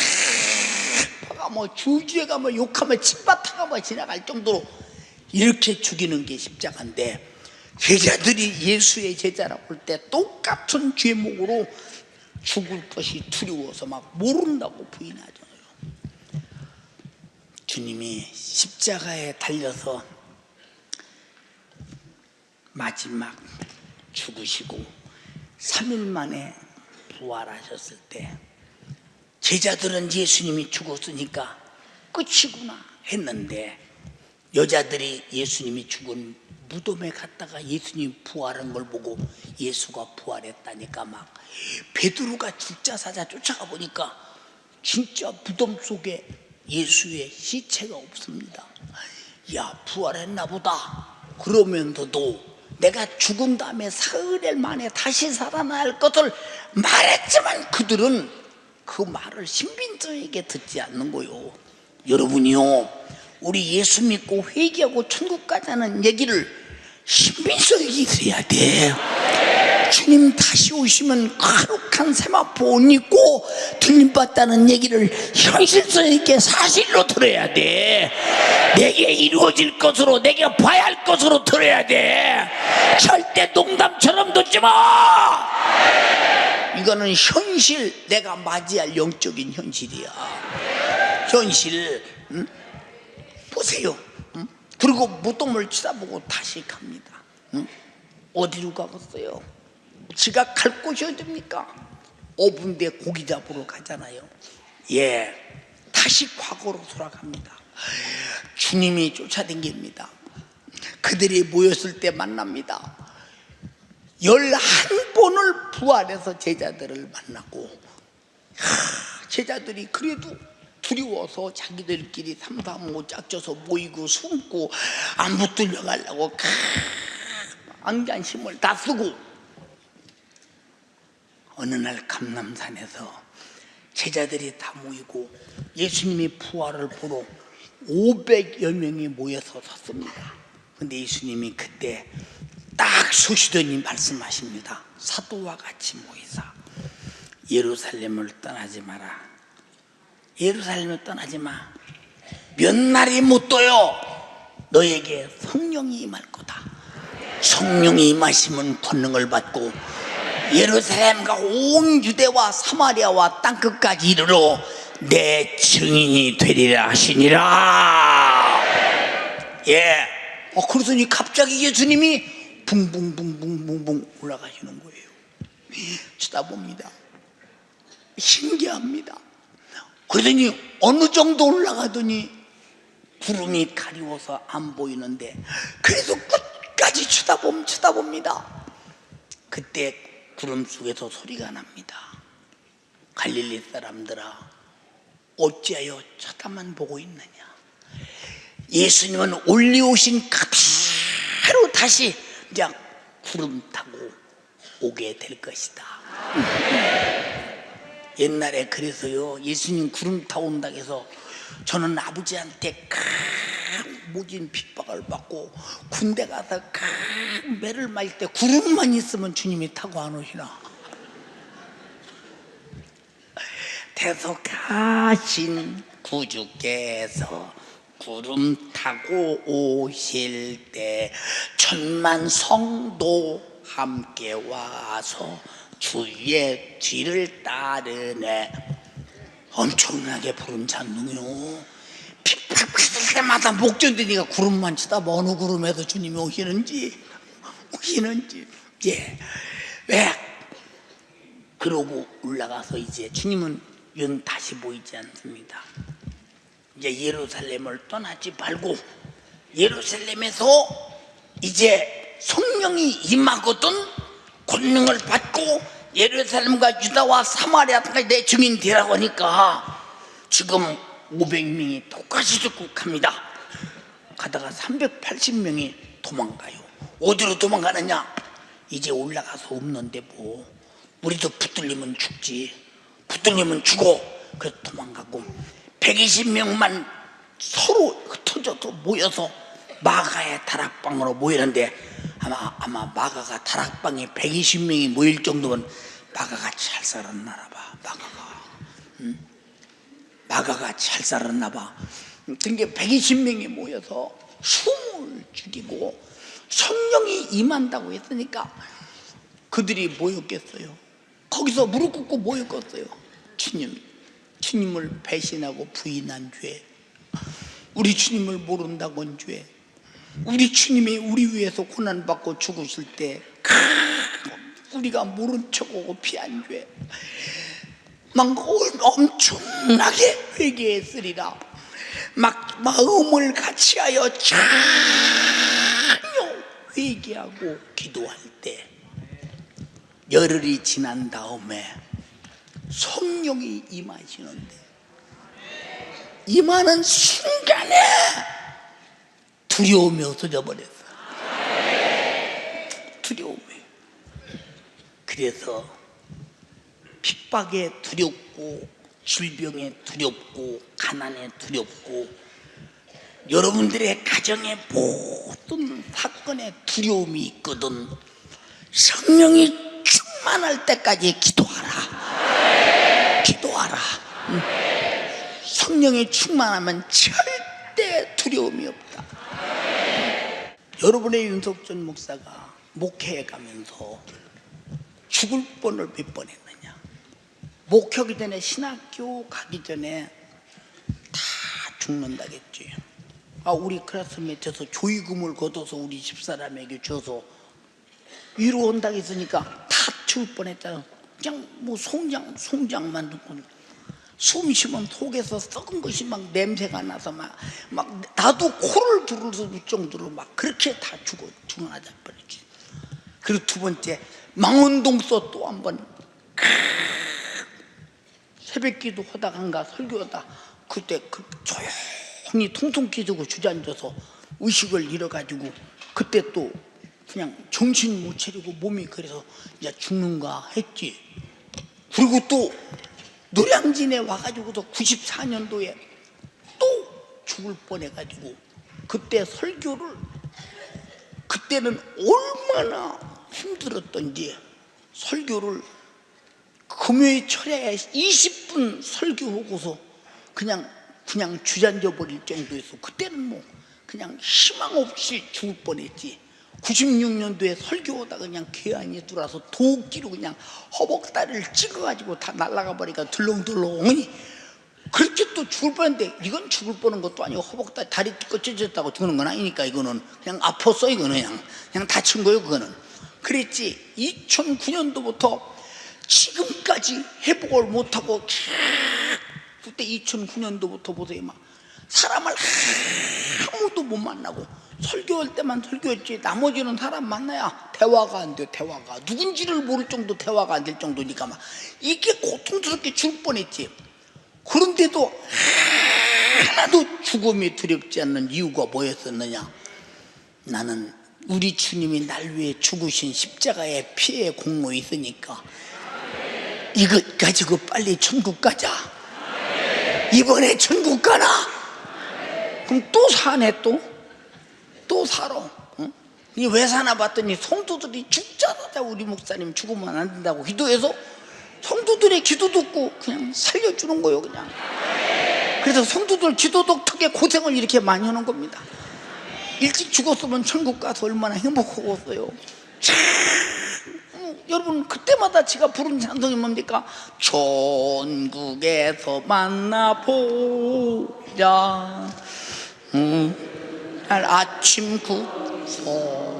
박아 주주해가 욕하면 침뱉어가 지나갈 정도로 이렇게 죽이는 게 십자가인데, 제자들이 예수의 제자라고 할 때 똑같은 죄목으로 죽을 것이 두려워서 막 모른다고 부인하잖아요. 주님이 십자가에 달려서 마지막 죽으시고 3일 만에 부활하셨을 때 제자들은 예수님이 죽었으니까 끝이구나 했는데 여자들이 예수님이 죽은 무덤에 갔다가 예수님 부활한 걸 보고 예수가 부활했다니까 막 베드로가 진짜 사자 쫓아가 보니까 진짜 무덤 속에 예수의 시체가 없습니다. 야, 부활했나 보다. 그러면서도 내가 죽은 다음에 사흘 만에 다시 살아날 것을 말했지만 그들은 그 말을 신빙성에게 듣지 않는 거요. 여러분이요, 우리 예수 믿고 회개하고 천국 가자는 얘기를 신빙성 있게 들어야 돼. 주님 다시 오시면 거룩한 세마포 옷 입고 들림받다는 얘기를 현실성 있게 사실로 들어야 돼. 내게 이루어질 것으로, 내가 봐야 할 것으로 들어야 돼. 절대 농담처럼 듣지 마. 이거는 현실, 내가 맞이할 영적인 현실이야. 현실. 응? 보세요. 응? 그리고 무덤을 쳐다보고 다시 갑니다. 응? 어디로 가겠어요? 지가 갈 곳이 어딥니까? 5분 뒤에 고기 잡으러 가잖아요. 예, 다시 과거로 돌아갑니다. 주님이 쫓아다닙니다. 그들이 모였을 때 만납니다. 11번을 부활해서 제자들을 만나고, 제자들이 그래도 두려워서 자기들끼리 삼삼오오 짝져서 모이고 숨고 안 붙들려 가려고 안간힘을 다 쓰고, 어느 날 감람산에서 제자들이 다 모이고 예수님이 부활을 보러 500여 명이 모여서 섰습니다. 근데 예수님이 그때 딱 서시더니 말씀하십니다. 사도와 같이 모이사 예루살렘을 떠나지 마라. 예루살렘을 떠나지 마. 몇 날이 못 떠요. 너에게 성령이 임할 거다. 성령이 임하시면 권능을 받고 예루살렘과 온 유대와 사마리아와 땅끝까지 이르러 내 증인이 되리라 하시니라. 예. 그러더니 갑자기 예수님이 붕붕붕붕붕붕 올라가시는 거예요. 쳐다봅니다. 신기합니다. 그러더니 어느 정도 올라가더니 구름이 가리워서 안 보이는데 그래도 끝까지 쳐다봅니다. 그때 구름 속에서 소리가 납니다. 갈릴리 사람들아, 어찌하여 쳐다만 보고 있느냐. 예수님은 올리오신 그대로 다시 이제 구름 타고 오게 될 것이다. 옛날에 그래서요, 예수님 구름 타고 온다고 해서 저는 아버지한테 모진 핍박을 받고 군대 가서 매를 맞을 때 구름만 있으면 주님이 타고 안 오시나. 대속하신 구주께서 구름 타고 오실 때 천만 성도 함께 와서 주의 뒤를 따르네. 엄청나게 부른 찬송이요. 핍박받을 때마다 목전되니까 구름만 치다 어느 구름에서 주님이 오시는지. 예. 왜? 그러고 올라가서 이제 주님은 영 다시 보이지 않습니다. 이제 예루살렘을 떠나지 말고 예루살렘에서 이제 성령이 임하거든 권능을 받고 예루살렘과 유다와 사마리아까지 내 증인 되라고 하니까 지금 500명이 똑같이 죽고 갑니다. 가다가 380명이 도망가요. 어디로 도망가느냐? 이제 올라가서 없는데 뭐 우리도 붙들리면 죽지. 붙들리면 죽어. 그래서 도망가고 120명만 서로 흩어져서 모여서 마가의 다락방으로 모이는데 아마 마가가 다락방에 120명이 모일 정도면 마가가 잘 살았나 봐. 마가가 잘 살았나 봐. 그러니까 120명이 모여서 숨을 죽이고 성령이 임한다고 했으니까 그들이 뭐였겠어요? 거기서 무릎 꿇고 뭐였겠어요? 주님을 배신하고 부인한 죄, 우리 주님을 모른다고 한 죄, 우리 주님이 우리 위해서 고난받고 죽으실 때 우리가 모른 척하고 피한 죄, 막 엄청나게 회개했으리라. 막 마음을 같이하여 전혀 회개하고 기도할 때 열흘이 지난 다음에 성령이 임하시는데 임하는 순간에 두려움이 없어져 버렸어. 두려움이. 그래서 핍박에 두렵고 질병에 두렵고 가난에 두렵고 여러분들의 가정의 모든 사건에 두려움이 있거든. 성령이 충만할 때까지 기도하라. 기도하라. 성령이 충만하면 절대 두려움이 없다. 여러분의 윤석준 목사가 목회해 가면서 죽을 뻔을 몇 번 했느냐. 목회하기 전에, 신학교 가기 전에 다 죽는다겠지. 우리 클래스메이트에서 조의금을 걷어서 우리 집사람에게 줘서 위로 온다고 했으니까 다 죽을 뻔했잖아. 그냥 뭐 송장만 듣고 숨 쉬면 속에서 썩은 것이 막 냄새가 나서 막 나도 코를 부를 정도로 막 그렇게 다 죽어나자 버렸지. 그리고 두 번째 망원동서 또 한 번 새벽기도 하다간가 설교하다 그때 조용히 통통 끼고 주저앉아서 의식을 잃어가지고 그때 또 그냥 정신 못 차리고 몸이 그래서 이제 죽는가 했지. 그리고 또 노량진에 와가지고도 94년도에 또 죽을 뻔해가지고 그때 설교를 그때는 얼마나 힘들었던지 설교를 금요일 철야에 20분 설교하고서 그냥 주저앉아 버릴 정도였어. 그때는 뭐 그냥 희망 없이 죽을 뻔했지. 96년도에 설교하다가 그냥 괴한이 들어와서 도끼로 그냥 허벅다리를 찍어가지고 다 날아가 버리니까 들렁들렁하니 그렇게 또 죽을 뻔했는데 이건 죽을 뻔한 것도 아니고 허벅다리 다리 찢어졌다고 죽는 건 아니니까 이거는 그냥 아팠어. 이거는 그냥 다친 거예요. 그거는 그랬지. 2009년도부터 지금까지 회복을 못하고 그때 2009년도부터 보세요. 막 사람을 아무도 못 만나고 설교할 때만 설교했지 나머지는 사람 만나야 대화가 안 돼. 대화가 누군지를 모를 정도 대화가 안 될 정도니까 막 이게 고통스럽게 죽을 뻔했지. 그런데도 하나도 죽음이 두렵지 않는 이유가 뭐였었느냐. 나는 우리 주님이 날 위해 죽으신 십자가의 피의 공로가 있으니까 이것 가지고 빨리 천국 가자. 이번에 천국 가나? 그럼 또 사네. 또 살아. 응? 이 왜 사나 봤더니 성도들이 죽자마자 우리 목사님 죽으면 안 된다고 기도해서 성도들의 기도 듣고 그냥 살려주는 거예요. 그냥. 그래서 성도들 기도 독특에 고생을 이렇게 많이 하는 겁니다. 일찍 죽었으면 천국 가서 얼마나 행복하겠어요. 여러분 그때마다 제가 부른 찬송이 뭡니까? 천국에서 만나보자 날 아침 구속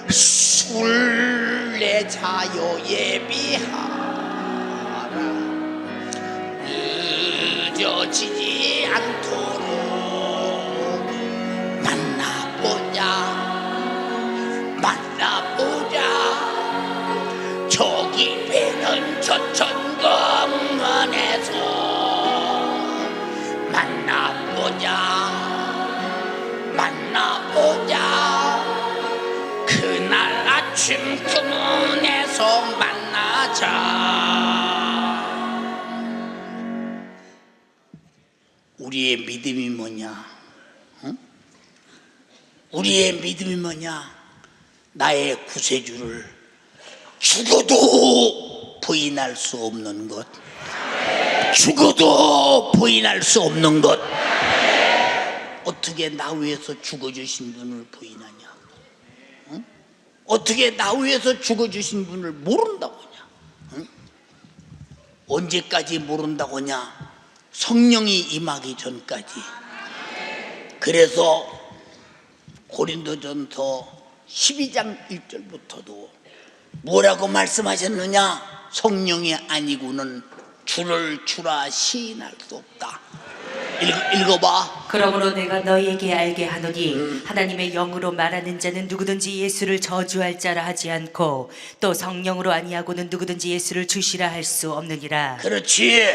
술래 자여 예비하라 늦어지지 않도록 만나보자 저기 배는 저천공원에서 만나보자 그날 아침 그 문에서 만나자. 우리의 믿음이 뭐냐? 응? 우리의 믿음이 뭐냐? 나의 구세주를 죽어도 부인할 수 없는 것, 죽어도 부인할 수 없는 것. 어떻게 나 위해서 죽어주신 분을 부인하냐? 응? 어떻게 나 위해서 죽어주신 분을 모른다고 하냐? 응? 언제까지 모른다고 하냐? 성령이 임하기 전까지. 그래서 고린도전서 12장 1절부터도 뭐라고 말씀하셨느냐? 성령이 아니고는 주를 주라 시인할 수 없다. 읽어봐.
그러므로 내가 너희에게 알게 하노니 하나님의 영으로 말하는 자는 누구든지 예수를 저주할 자라 하지 않고 또 성령으로 아니하고는 누구든지 예수를 주시라 할 수 없느니라.
그렇지.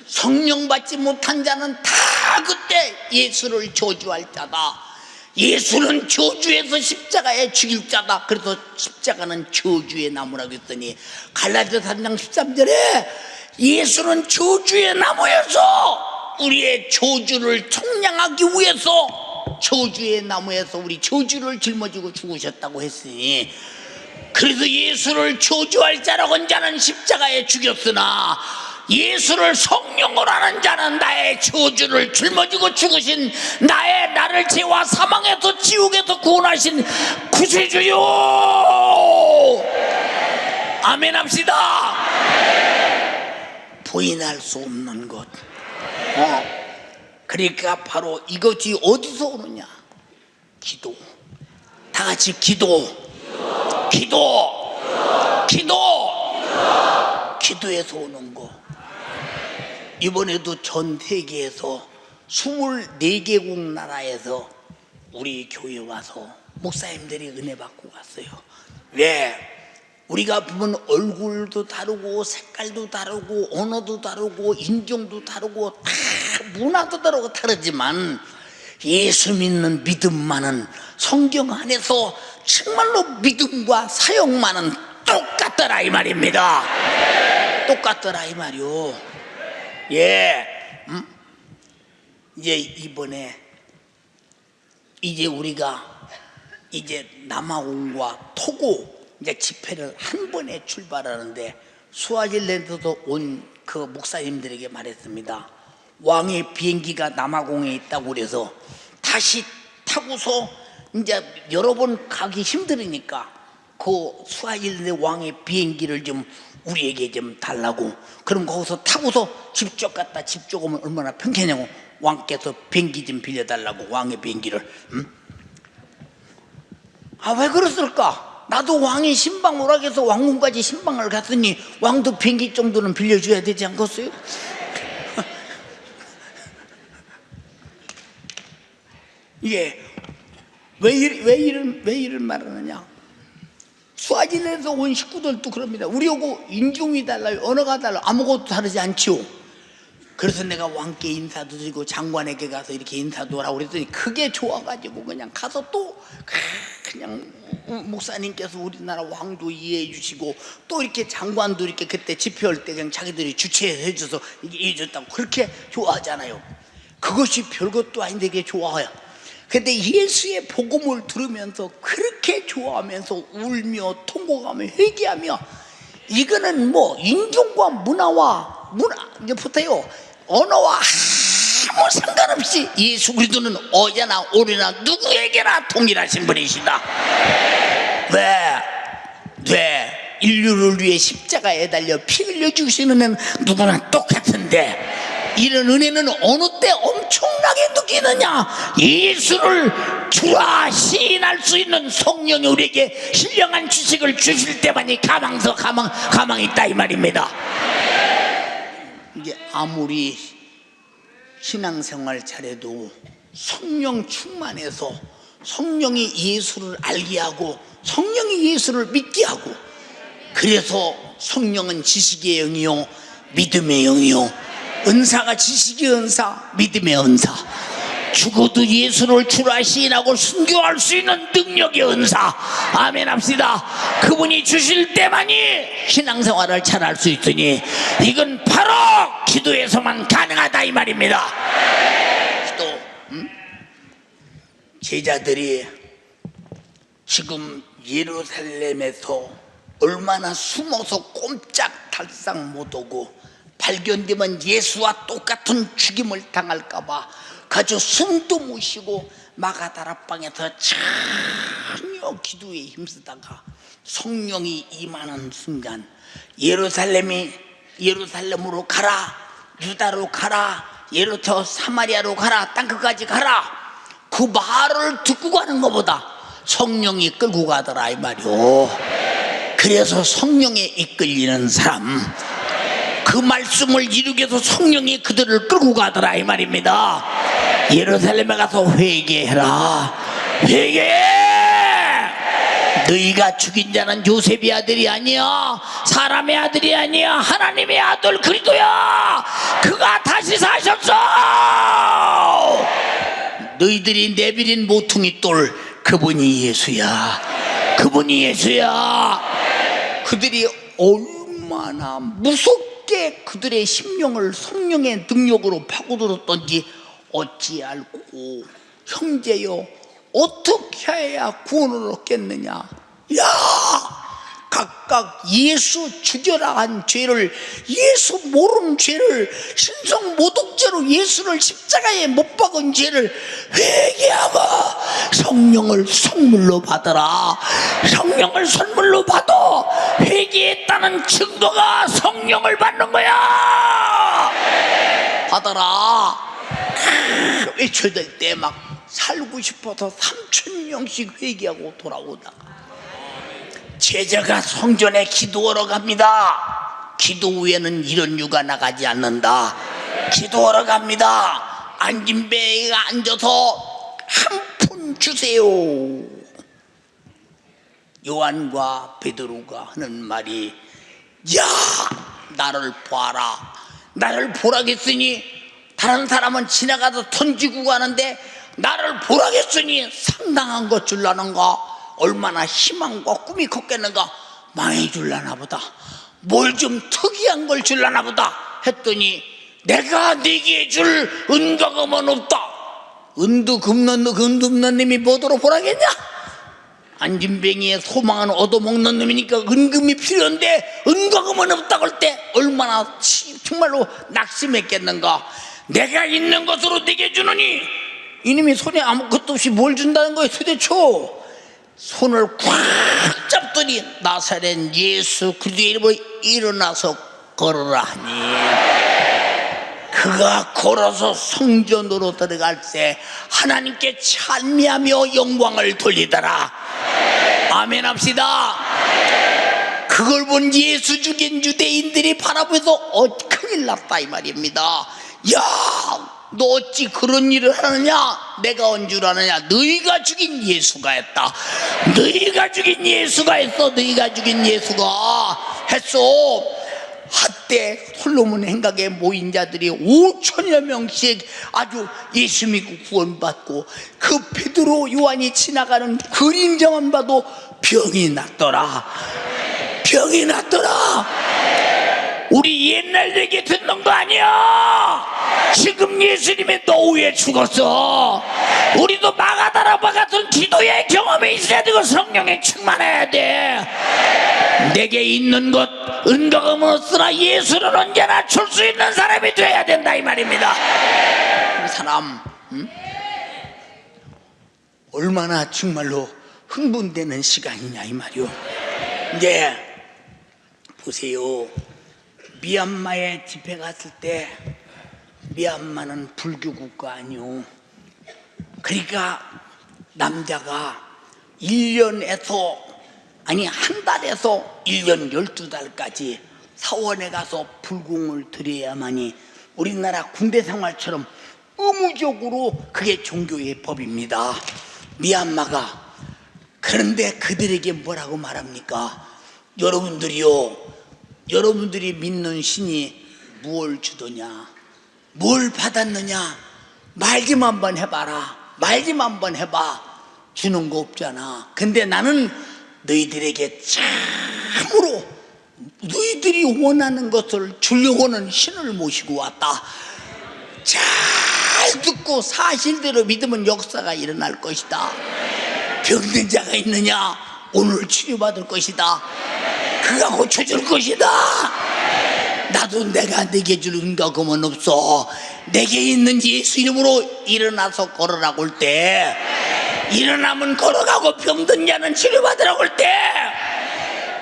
성령 받지 못한 자는 다 그때 예수를 저주할 자다. 예수는 저주에서 십자가에 죽일 자다. 그래서 십자가는 저주의 나무라고 했더니 갈라디아서 3장 13절에 예수는 저주의 나무여서 우리의 저주를 청량하기 위해서 저주의 나무에서 우리 저주를 짊어지고 죽으셨다고 했으니, 그래서 예수를 저주할 자라고 한 자는 십자가에 죽였으나 예수를 성령으로 하는 자는 나의 저주를 짊어지고 죽으신 나를 죄와 사망에서 지옥에서 구원하신 구세주요. 아멘 합시다. 부인할 수 없는 것. 그러니까 바로 이것이 어디서 오느냐? 기도. 다 같이 기도. 기도에서 오는 거. 이번에도 전 세계에서 24개국 나라에서 우리 교회 와서 목사님들이 은혜 받고 갔어요. 왜? 우리가 보면 얼굴도 다르고 색깔도 다르고 언어도 다르고 인종도 다르고 다 문화도 다르고 다르지만 예수 믿는 믿음만은 성경 안에서 정말로 믿음과 사역만은 똑같더라 이 말입니다. 똑같더라 이 말이요. 예, 이제 이번에 이제 우리가 이제 남아공과 토고 이제 집회를 한 번에 출발하는데 스와질랜드에서 온 그 목사님들에게 말했습니다. 왕의 비행기가 남아공에 있다고 그래서 다시 타고서 이제 여러 번 가기 힘들으니까 그 스와질랜드 왕의 비행기를 좀 우리에게 좀 달라고. 그럼 거기서 타고서 직접 갔다 직접 오면 얼마나 편하냐고 왕께서 비행기 좀 빌려달라고, 왕의 비행기를. 아, 왜 그랬을까? 나도 왕이 신방 오락해서 왕궁까지 신방을 갔으니 왕도 비행기 정도는 빌려줘야 되지 않겠어요? 예, 왜 이런 말을 하느냐? 스와질랜드에서 온 식구들도 그럽니다. 우리하고 인종이 달라요, 언어가 달라요, 아무것도 다르지 않지요. 그래서 내가 왕께 인사도 드리고 장관에게 가서 이렇게 인사도 하라고 그랬더니 그게 좋아가지고 그냥 가서 또 그냥 목사님께서 우리나라 왕도 이해해 주시고 또 이렇게 장관도 이렇게 그때 집회할 때 그냥 자기들이 주최해 줘서 이게 해줬다고 그렇게 좋아하잖아요. 그것이 별것도 아닌데 그게 좋아요. 근데 예수의 복음을 들으면서 그렇게 좋아하면서 울며 통곡하며 회개하며, 이거는 뭐 인종과 문화 이제 부터요 언어와 아무 상관없이 예수 그리스도는 어제나 오늘이나 누구에게나 동일하신 분이시다. 왜? 인류를 위해 십자가에 달려 피 흘려 주시는 누구나 똑같은데 이런 은혜는 어느 때 엄청나게 느끼느냐? 예수를 주라 시인할 수 있는 성령이 우리에게 신령한 지식을 주실 때만이 가망이 있다 이 말입니다. 이게 아무리 신앙생활 잘해도 성령 충만해서 성령이 예수를 알게 하고 성령이 예수를 믿게 하고, 그래서 성령은 지식의 영이요 믿음의 영이요, 은사가 지식의 은사 믿음의 은사, 죽어도 예수를 주라 시인하고 순교할 수 있는 능력의 은사. 아멘 합시다. 그분이 주실 때만이 신앙생활을 잘할 수 있으니 이건 바로 기도에서만 가능하다 이 말입니다. 또 제자들이 지금 예루살렘에서 얼마나 숨어서 꼼짝달싹 못하고 발견되면 예수와 똑같은 죽임을 당할까봐 가져 숨도 못 쉬고 마가다락방에서 전혀 기도에 힘쓰다가 성령이 임하는 순간 예루살렘으로 가라, 유다로 가라, 예루터 사마리아로 가라, 땅끝까지 가라, 그 말을 듣고 가는 것보다 성령이 끌고 가더라 이 말이오. 그래서 성령에 이끌리는 사람, 그 말씀을 이루기 위해서 성령이 그들을 끌고 가더라 이 말입니다. 예루살렘에 가서 회개해라. 회개해. 너희가 죽인 자는 요셉의 아들이 아니야, 사람의 아들이 아니야, 하나님의 아들 그리스도야. 그가 다시 사셨어. 너희들이 내비린 모퉁이 돌, 그분이 예수야. 그분이 예수야. 그들이 얼마나 무섭게 그들의 심령을 성령의 능력으로 파고들었던지 어찌 알고 형제여 어떻게 해야 구원을 얻겠느냐. 야, 각각 예수 죽여라 한 죄를, 예수 모르는 죄를, 신성 모독죄로 예수를 십자가에 못 박은 죄를 회개하고 성령을 선물로 받아라. 성령을 선물로 받아. 회개했다는 증거가 성령을 받는 거야. 받아라. 외쳐야 될 때 막 살고 싶어서 3,000명씩 회개하고 돌아오다가 제자가 성전에 기도하러 갑니다. 기도 후에는 이런 유가 나가지 않는다. 기도하러 갑니다. 앉은 배에 앉아서 한 푼 주세요. 요한과 베드로가 하는 말이, 야, 나를 봐라. 나를 보라겠으니 다른 사람은 지나가서 던지고 가는데 나를 보라겠으니 상당한 것 줄라는가. 얼마나 희망과 꿈이 컸겠는가. 많이 줄라나 보다. 뭘 좀 특이한 걸 줄라나 보다 했더니, 내가 네게 줄 은과 금은 없다. 은도 금도 님이 뭐더러 보라겠냐. 안진뱅이의 소망은 얻어먹는 놈이니까 은금이 필요한데 은과 금은 없다고 할 때 얼마나 정말로 낙심했겠는가. 내가 있는 것으로 네게 주느니, 이놈이 손에 아무것도 없이 뭘 준다는 거예요 도대체. 손을 꽉 잡더니 나사렛 예수 그리스도의 이름으로 일어나서 걸으라 하니, 그가 걸어서 성전으로 들어갈 때 하나님께 찬미하며 영광을 돌리더라. 아멘 합시다. 그걸 본 예수 죽인 유대인들이 바라보면서 큰일 났다 이 말입니다. 야, 너 어찌 그런 일을 하느냐. 내가 온 줄 아느냐. 너희가 죽인 예수가 했다. 너희가 죽인 예수가 했어. 너희가 죽인 예수가 했어. 한때 솔로몬 행각에 모인 자들이 5천여 명씩 아주 예수 믿고 구원받고, 그 베드로 요한이 지나가는 그림자만 봐도 병이 났더라. 병이 났더라. 우리 옛날 얘기 듣는 거 아니야. 지금 예수님이 노후에 죽었어. 우리도 마가다라바 같은 기도의 경험이 있어야 되고 성령에 충만해야 돼. 내게 있는 것 은과 금은 없으나 예수는 언제나 줄 수 있는 사람이 돼야 된다 이 말입니다. 이 사람 얼마나 정말로 흥분되는 시간이냐 이 말이요. 이제 보세요. 미얀마에 집회 갔을 때, 미얀마는 불교 국가 아니요. 그러니까 남자가 1년에서 아니 한 달에서 1년 12달까지 사원에 가서 불공을 드려야만이 우리나라 군대 생활처럼 의무적으로 그게 종교의 법입니다. 미얀마가. 그런데 그들에게 뭐라고 말합니까? 여러분들이 믿는 신이 무엇을 주더냐, 뭘 받았느냐, 말 좀 한번 해봐라. 말 좀 한번 해봐. 주는 거 없잖아. 근데 나는 너희들에게 참으로 너희들이 원하는 것을 주려고 하는 신을 모시고 왔다. 잘 듣고 사실대로 믿으면 역사가 일어날 것이다. 병든 자가 있느냐? 오늘 치료받을 것이다. 그가 고쳐줄 것이다. 나도 내가 내게 줄 은과 금은 없어. 내게 있는 예수 이름으로 일어나서 걸어라고 할 때, 일어나면 걸어가고 병든 자는 치료받으라고 할 때,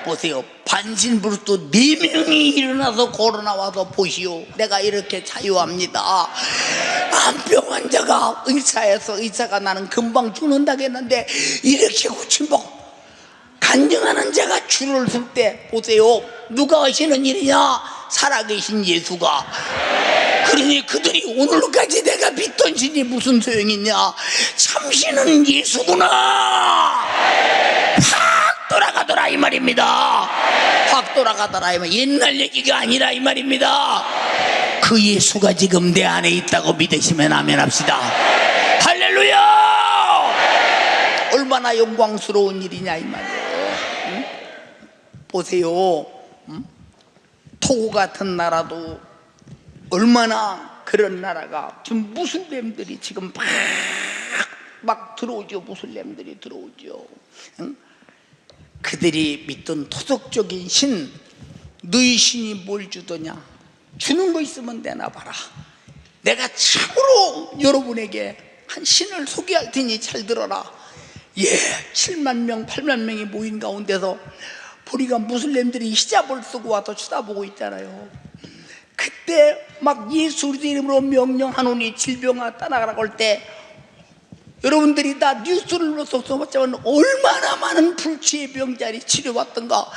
보세요. 반신부르도 4명이 일어나서 걸어 나와서 보시오. 내가 이렇게 자유합니다. 암병 환자가 의사가 나는 금방 죽는다고 했는데 이렇게 고침복 간증하는 자가 줄을 설 때 보세요. 누가 하시는 일이냐? 살아계신 예수가. 그러니 그들이 오늘까지 내가 믿던 신이 무슨 소용이 있냐? 참신은 예수구나. 확 돌아가더라 이 말입니다. 확 돌아가더라 이 말. 옛날 얘기가 아니라 이 말입니다. 그 예수가 지금 내 안에 있다고 믿으시면 아멘 합시다. 할렐루야. 얼마나 영광스러운 일이냐 이 말이에요. 응? 보세요. 응? 토고 같은 나라도 얼마나 그런 나라가 지금 무슬림들이 지금 막 들어오죠. 무슬림들이 들어오죠. 응? 그들이 믿던 토속적인 신, 너희 신이 뭘 주더냐? 주는 거 있으면 내놔봐라. 내가 참으로 여러분에게 한 신을 소개할 테니 잘 들어라. 예, 7만 명, 8만 명이 모인 가운데서 보니까 무슬림들이 히잡을 쓰고 와서 쳐다보고 있잖아요. 그때 막 예수 이름으로 명령하노니 질병아 떠나가라고 할 때 여러분들이 다 뉴스를 접했지만 얼마나 많은 불치의 병자리 치료받던가.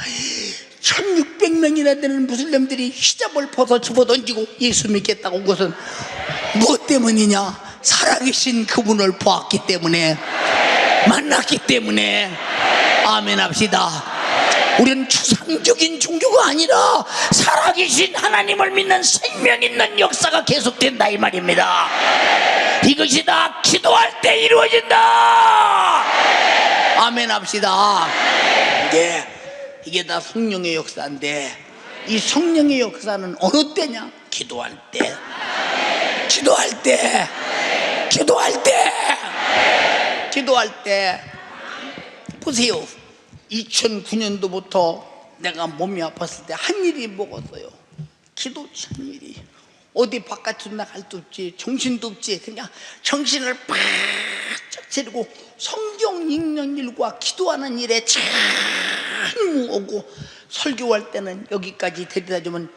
1600명이나 되는 무슬림들이 히잡을 벗어 집어던지고 예수 믿겠다고 온 것은 무엇 때문이냐? 살아계신 그분을 보았기 때문에, 만났기 때문에. 아멘 합시다. 우리는 추상적인 종교가 아니라 살아계신 하나님을 믿는 생명 있는 역사가 계속된다 이 말입니다. 이것이 다 기도할 때 이루어진다. 아멘 합시다. 이게 다 성령의 역사인데, 이 성령의 역사는 어느 때냐? 기도할 때. 기도할 때. 기도할 때. 기도할 때. 보세요. 2009년도부터 내가 몸이 아팠을 때 한 일이 먹었어요. 기도치 한 일이. 어디 바깥으로 나갈 데 없지, 정신도 없지. 그냥 정신을 바짝 차리고 성경 읽는 일과 기도하는 일에 참 오고, 설교할 때는 여기까지 데려다주면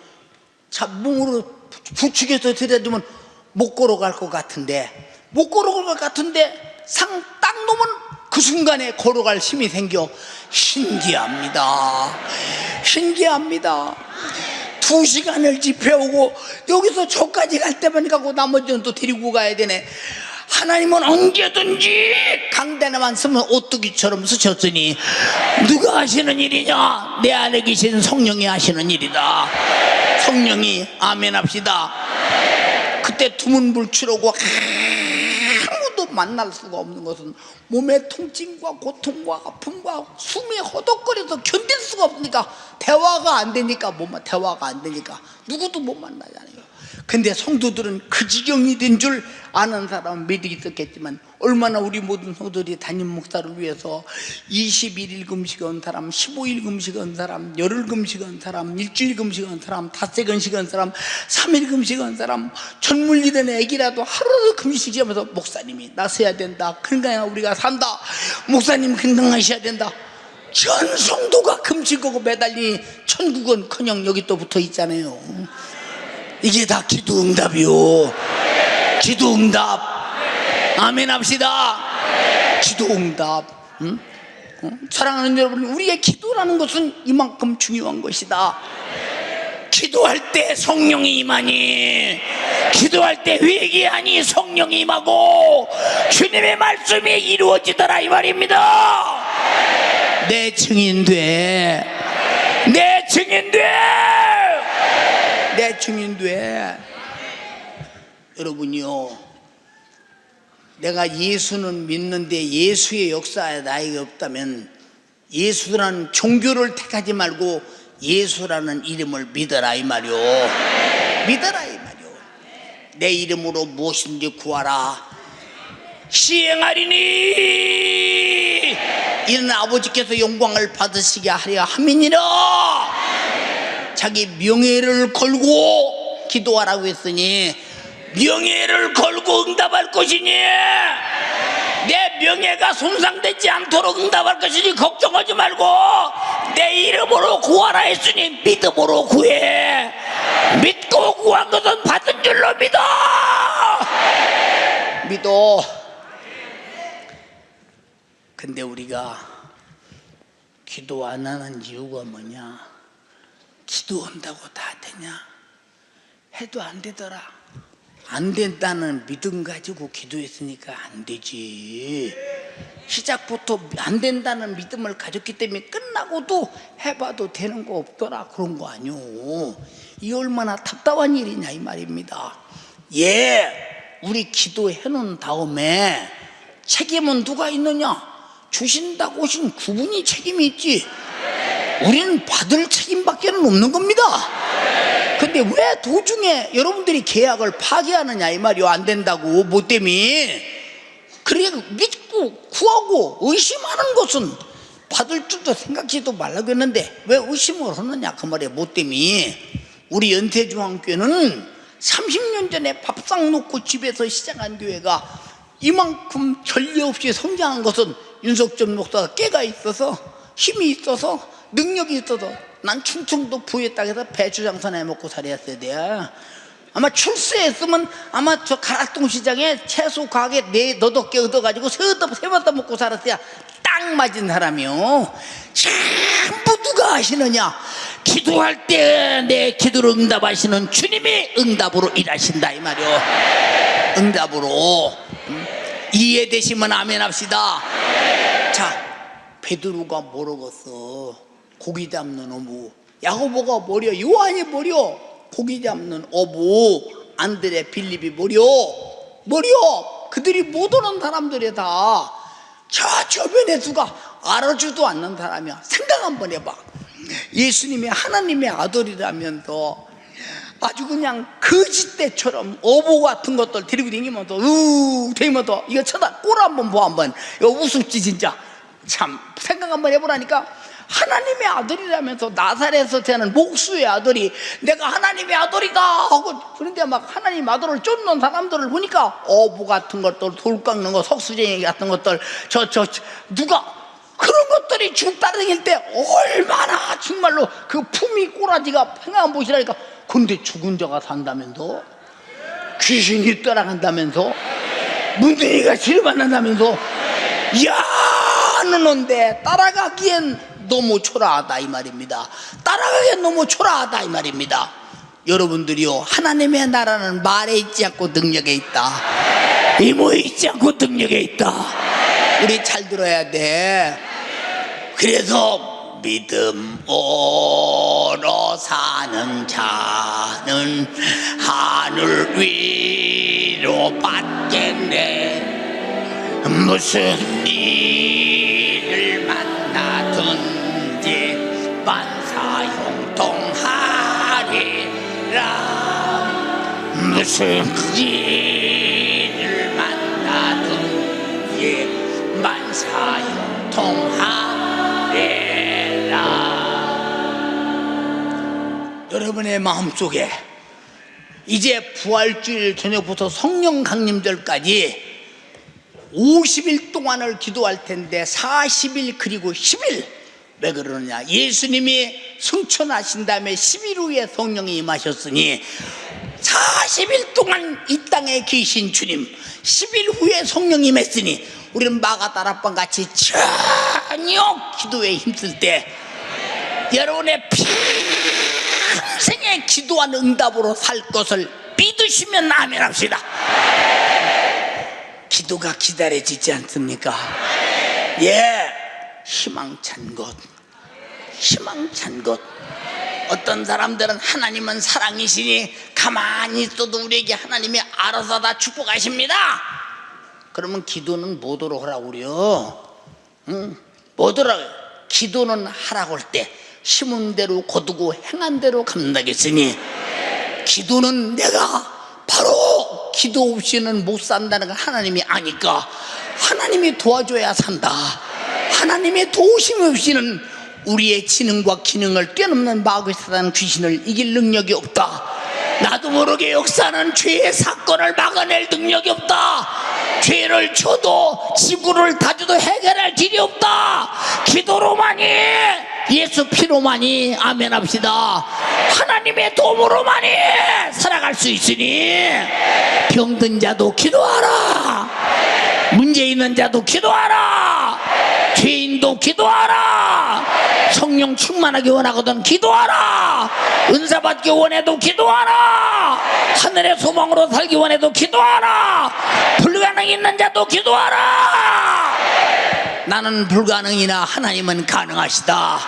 몸으로 부축해서 데려다주면 못 걸어갈 것 같은데, 못 걸어갈 것 같은데 상 딱 놓으면 그 순간에 걸어갈 힘이 생겨. 신기합니다. 신기합니다. 2시간을 집회하고 여기서 저까지 갈 때만 가고 나머지는 또 데리고 가야 되네. 하나님은 언제든지 강단에만 쓰면 오뚜기처럼 쓰셨으니 누가 하시는 일이냐? 내 안에 계신 성령이 하시는 일이다. 성령이. 아멘 합시다. 그때 두문불출하고 아무도 만날 수가 없는 것은 몸의 통증과 고통과 아픔과 숨이 허덕거려서 견딜 수가 없으니까, 대화가 안 되니까, 대화가 안 되니까 누구도 못 만나잖아요. 근데 성도들은 그 지경이 된 줄 아는 사람은 믿이 있었겠지만, 얼마나 우리 모든 성도들이 담임 목사를 위해서 21일 금식한 사람, 15일 금식한 사람, 열흘 금식한 사람, 일주일 금식한 사람, 닷새 금식한 사람, 3일 금식한 사람, 전물리던 애기라도 하루도 금식하면서 목사님이 나서야 된다, 건강해야 우리가 산다, 목사님 건강하셔야 된다. 전 성도가 금식하고 매달리니 천국은커녕 여기 또 붙어 있잖아요. 이게 다 기도 응답이요. 기도 응답. 아멘 합시다. 기도 응답. 응? 사랑하는 여러분, 우리의 기도라는 것은 이만큼 중요한 것이다. 기도할 때 성령이 임하니, 기도할 때 회개하니 성령이 임하고 주님의 말씀이 이루어지더라 이 말입니다. 내 증인 돼. 내 증인 돼. 내 증인 돼. 여러분이요, 내가 예수는 믿는데 예수의 역사에 나에게 없다면 예수라는 종교를 택하지 말고 예수라는 이름을 믿어라 이 말이오. 믿어라 이 말이오. 내 이름으로 무엇인지 구하라, 시행하리니 이는 아버지께서 영광을 받으시게 하려 함이니라. 자기 명예를 걸고 기도하라고 했으니 명예를 걸고 응답할 것이니, 내 명예가 손상되지 않도록 응답할 것이니 걱정하지 말고 내 이름으로 구하라 했으니 믿음으로 구해. 믿고 구한 것은 받은 줄로 믿어. 믿어. 근데 우리가 기도 안 하는 이유가 뭐냐? 기도한다고 다 되냐? 해도 안 되더라. 안 된다는 믿음 가지고 기도했으니까 안 되지. 시작부터 안 된다는 믿음을 가졌기 때문에 끝나고도 해봐도 되는 거 없더라, 그런 거 아니오. 이 얼마나 답답한 일이냐 이 말입니다. 예, 우리 기도해 놓은 다음에 책임은 누가 있느냐? 주신다고 하신 그분이 책임이 있지. 우리는 받을 책임밖에 없는 겁니다. 근데 왜 도중에 여러분들이 계약을 파기하느냐 이 말이요. 안 된다고 뭐 때문에. 그래 믿고 구하고 의심하는 것은 받을 줄도 생각지도 말라고 했는데 왜 의심을 하느냐 그 말이야. 뭐 때문에. 우리 연세중앙교회는 30년 전에 밥상 놓고 집에서 시작한 교회가 이만큼 전례 없이 성장한 것은 윤석전 목사가 깨가 있어서 힘이 있어서 능력이 있어서. 난 충청도 부의 땅에서 배추 장사나 해먹고 살았어야 돼. 아마 출세했으면 아마 저 가락동 시장에 채소 가게 4-8개 얻어가지고 세번다 먹고 살았어야 딱 맞은 사람이요. 전부 누가 하시느냐? 기도할 때 내 기도를 응답하시는 주님이 응답으로 일하신다 이 말이요. 응답으로. 이해되시면 아멘 합시다. 자, 베드로가 뭐라겠어? 고기 잡는 어부. 야고보가 뭐려? 요한이 뭐려? 고기 잡는 어부. 안드레, 빌립이 뭐려? 그들이 못 오는 사람들이 다 저 주변에 누가 알아주도 않는 사람이야. 생각 한번 해봐. 예수님이 하나님의 아들이라면서 아주 그냥 거짓대처럼 어부 같은 것들 데리고 다니면서 다니면서 이거 쳐다 꼴 한번 보 한번. 이거 우습지 진짜. 참 생각 한번 해보라니까. 하나님의 아들이라면서 나사렛에서 태어난 목수의 아들이 내가 하나님의 아들이다 하고 그런데 막 하나님 아들을 쫓는 사람들을 보니까 어부 같은 것들, 돌 깎는 거, 석수쟁이 같은 것들 누가 그런 것들이 쭉 따라다닐 때 얼마나 정말로 그 품위 꼬라지가 평안 보시라니까. 근데 죽은 자가 산다면서, 귀신이 따라간다면서, 문둥이가 치료받는다면서. 야, 너는데 따라가기엔 너무 초라하다 이 말입니다. 따라가기엔 너무 초라하다 이 말입니다. 여러분들이요, 하나님의 나라는 말에 있지 않고 능력에 있다. 이모에 있지 않고 능력에 있다. 우리 잘 들어야 돼. 그래서 믿음으로 사는 자는 하늘 위로 받겠네. 무슨 일을 만나든지 만사형통하리라. 무슨 일을 만나든지 만사형통하리라. 여러분의 마음속에 이제 부활주일 저녁부터 성령 강림절까지 50일 동안을 기도할 텐데 40일 그리고 10일. 왜 그러느냐? 예수님이 승천하신 다음에 10일 후에 성령이 임하셨으니 40일 동안 이 땅에 계신 주님, 10일 후에 성령이 임했으니 우리는 마가다락방 같이 전혀 기도에 힘쓸 때 여러분의 평생의 기도한 응답으로 살 것을 믿으시면 아멘 합시다. 기도가 기다려지지 않습니까? 예, 희망찬 것, 희망찬 것. 어떤 사람들은 하나님은 사랑이시니 가만히 있어도 우리에게 하나님이 알아서 다 축복하십니다. 그러면 기도는 뭐더러 하라고 그래요? 뭐더러. 기도는 하라고 할 때 심은 대로 거두고 행한 대로 갚는다겠으니 기도는 내가 바로 기도 없이는 못 산다는 걸 하나님이 아니까 하나님이 도와줘야 산다. 하나님의 도우심 없이는 우리의 지능과 기능을 뛰어넘는 마귀 사단 귀신을 이길 능력이 없다. 나도 모르게 역사는 죄의 사건을 막아낼 능력이 없다. 죄를 쳐도 지구를 다져도 해결할 길이 없다. 기도로만이, 예수 피로만이 아멘 합시다. 하나님의 도움으로만이 살아갈 수 있으니 병든 자도 기도하라. 문제 있는 자도 기도하라. 죄인도 기도하라. 성령 충만하기 원하거든 기도하라. 은사 받기 원해도 기도하라. 하늘의 소망으로 살기 원해도 기도하라. 불가능이 있는 자도 기도하라. 나는 불가능이나 하나님은 가능하시다.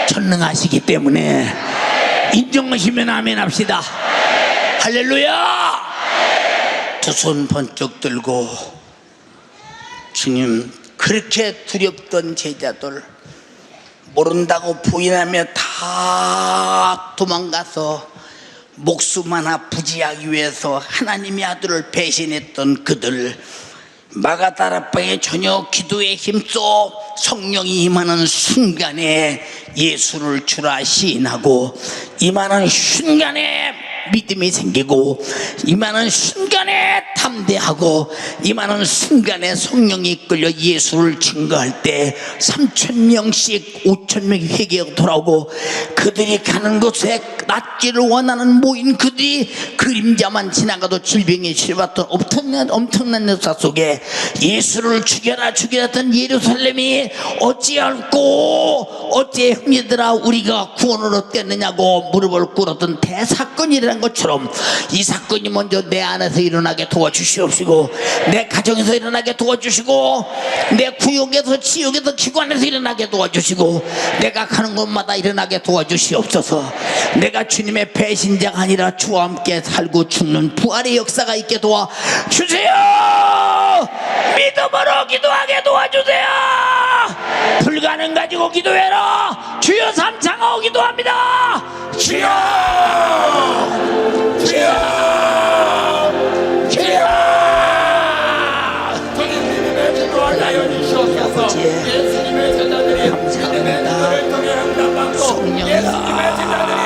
전능하시기 때문에 인정하시면 아멘 합시다. 할렐루야. 두 손 번쩍 들고, 주님, 그렇게 두렵던 제자들 모른다고 부인하며 다 도망가서 목숨 하나 부지하기 위해서 하나님의 아들을 배신했던 그들, 마가다락방에 전혀 기도에 힘써 성령이 임하는 순간에 예수를 주라 시인하고, 임하는 순간에 믿음이 생기고, 임하는 순간에 담대하고, 임하는 순간에 성령이 이끌려 예수를 증거할 때 3,000명씩 5,000명이 회개하고 돌아오고, 그들이 가는 곳에 낫기를 원하는 모인 그들이 그림자만 지나가도 질병에 치료받던 엄청난 역사 속에 예수를 죽여라 죽여라 던 예루살렘이 어찌할꼬 어찌 형제들아 우리가 구원을 얻겠느냐고 무릎을 꿇었던 대사건이라는 것처럼, 이 사건이 먼저 내 안에서 일어나게 도와주시옵시고, 내 가정에서 일어나게 도와주시고, 내 구역에서 지역에서 기관에서 일어나게 도와주시고, 내가 가는 곳마다 일어나게 도와주시옵소서. 내가 주님의 배신자가 아니라 주와 함께 살고 죽는 부활의 역사가 있게 도와주세요. 믿음으로 기도하게 도와주세요. 불가능 가지고 기도해라. 주여 삼창하고 기도합니다. 주여, 주여, 주여.
주님의 기도를 하여 주시옵소서. 예수님의 제자들이 믿음의 기도를 통해 응답받고, 예수님의 제자들이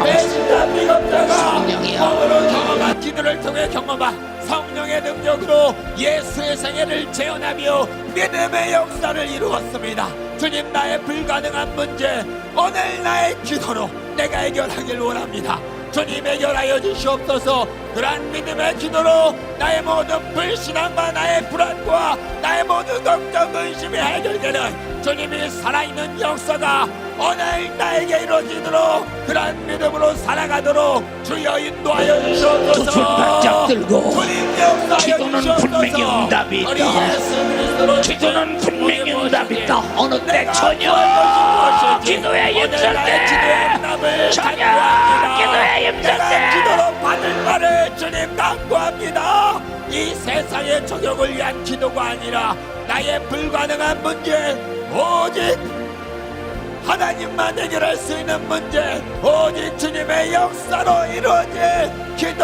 배신자 비겁자가 몸으로 경험한 기도를 통해 경험한 성령의 능력으로 예수의 생애를 재현하며 믿음의 역사를 이루었습니다. 주님, 나의 불가능한 문제 오늘 나의 기도로 내가 해결하길 원합니다. 주님, 해결하여 주시옵소서. 그러한 믿음의 기도로 나의 모든 불신앙과 나의 불안과 나의 모든 걱정 의심이 해결되는 주님이 살아있는 역사가 오늘 나에게 이루어지도록, 그러한 믿음으로 살아가도록 주여 인도하여 주시옵소서.
두 손 바짝 들고,
주님 역사하여
기도는
주시옵소서.
분명히 응답이
우리
있다.
예수 그리스도로
기도는 분명히 응답이 있다. 어느 때
내가
전혀
구할 것이
기도에
오늘
힘쓸
나의
때,
기도의 응답을
전혀
간구합니다.
기도에 힘쓸
내가
때
기도로 받을 바를 주님 간구합니다. 이 세상의 적용을 위한 기도가 아니라 나의 불가능한 문제, 오직 하나님만 해결할 수 있는 문제, 오직 주님의 역사로 이루어질 기도,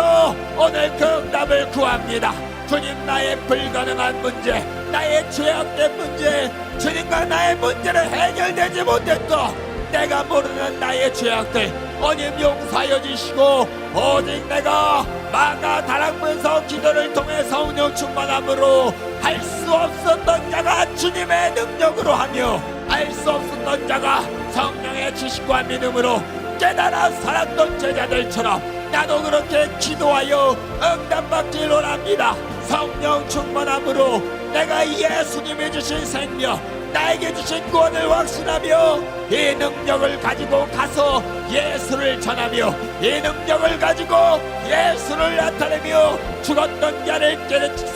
오늘 그 응답을 구합니다. 주님, 나의 불가능한 문제, 나의 죄악된 문제, 주님과 나의 문제를 해결되지 못했고 내가 모르는 나의 죄악들 주님 용서하여 주시고, 오직 내가 마가 다락문서 기도를 통해 성령 충만함으로 할 수 없었던 자가 주님의 능력으로 하며, 알 수 없었던 자가 성령의 지식과 믿음으로 깨달아 살았던 제자들처럼 나도 그렇게 기도하여 응답받기를 원합니다. 성령 충만함으로 내가 예수님이 주신 생명, 나에게 주신 구원을 확신하며 이 능력을 가지고 가서 예수를 전하며, 이 능력을 가지고 예수를 나타내며 죽었던 자를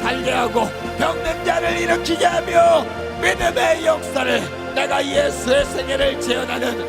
살게 하고 병든 자를 일으키게 하며 믿음의 역사를, 내가 예수의 생애를 재현하는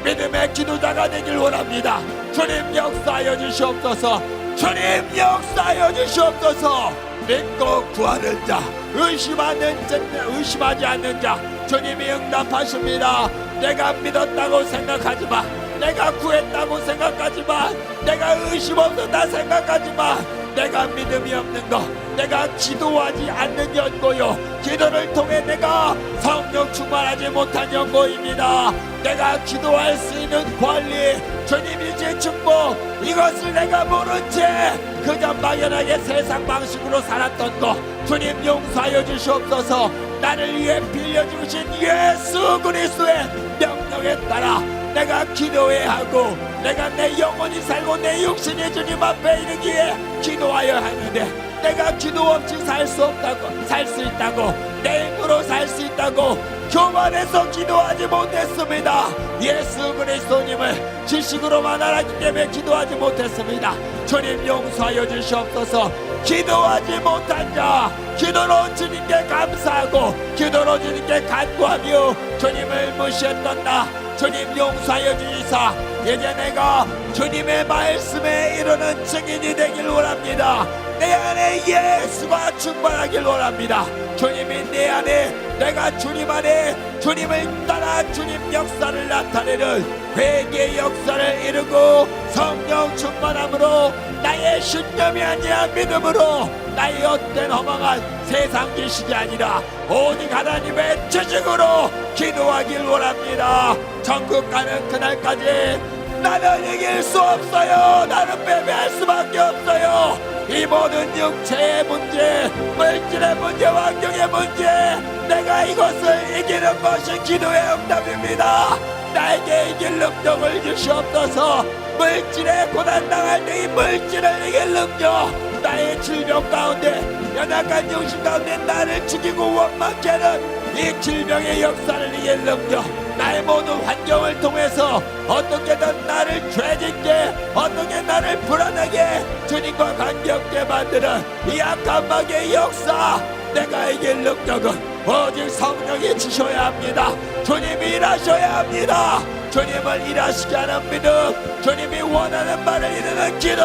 믿음의 기도자가 되길 원합니다. 주님 역사하여 주시옵소서. 주님 역사하여 주시옵소서. 믿고 구하는 자, 의심하지 않는 자 주님이 응답하십니다. 내가 믿었다고 생각하지마, 내가 구했다고 생각하지마, 내가 의심 없었다 생각하지마, 내가 믿음이 없는 것, 내가 기도하지 않는 연고요, 기도를 통해 내가 성령 충만하지 못한 연고입니다. 내가 기도할 수 있는 권리, 주님이 제 축복, 이것을 내가 모른 채 그저 막연하게 세상 방식으로 살았던 것 주님 용서하여 주시옵소서. 나를 위해 빌려주신 예수 그리스도의 명령에 따라 내가 기도해야 하고, 내가 내 영혼이 살고 내 육신이 주님 앞에 이르기에 기도하여 하는데, 내가 기도 없이 살 수 없다고, 살 수 있다고, 내 힘으로 살 수 있다고 교만해서 기도하지 못했습니다. 예수 그리스도님을 지식으로만 알았기 때문에 기도하지 못했습니다. 주님 용서하여 주시옵소서. 기도하지 못한 자, 기도로 주님께 감사하고 기도로 주님께 간구하며 주님을 무시했던 나, 주님 용서하여 주시사 이제 내가 주님의 말씀에 이르는 증인이 되길 원합니다. 내 안에 예수가 충만하길 원합니다. 주님이 내 안에, 내가 주님 안에 주님을 따라 주님 역사를 나타내는 회개의 역사를 이루고 성령 충만함으로 나의 신념이 아니라 믿음으로 나의 헛된 허망한 세상 지식이 아니라 오직 하나님의 지식으로 기도하길 원합니다. 천국 가는 그날까지 나는 이길 수 없어요. 나는 패배할 수밖에 없어요. 이 모든 육체의 문제, 물질의 문제, 환경의 문제, 내가 이것을 이기는 것이 기도의 응답입니다. 나에게 이길 능력을 주시옵소서. 물질에 고난당할 때 이 물질을 이길 능력, 나의 질병 가운데, 연약한 영신 가운데 나를 죽이고 원망케 하는 이 질병의 역사를 이길 능력, 나의 모든 환경을 통해서 어떻게든 나를 죄짓게, 어떻게 나를 불안하게, 주님과 관계없게 만드는 이 악한 마귀의 역사, 내가 이길 능력은 오직 성령이 주셔야 합니다. 주님이 일하셔야 합니다. 주님을 일하시게 하는 믿음, 주님이 원하는 말을 이루는 기도,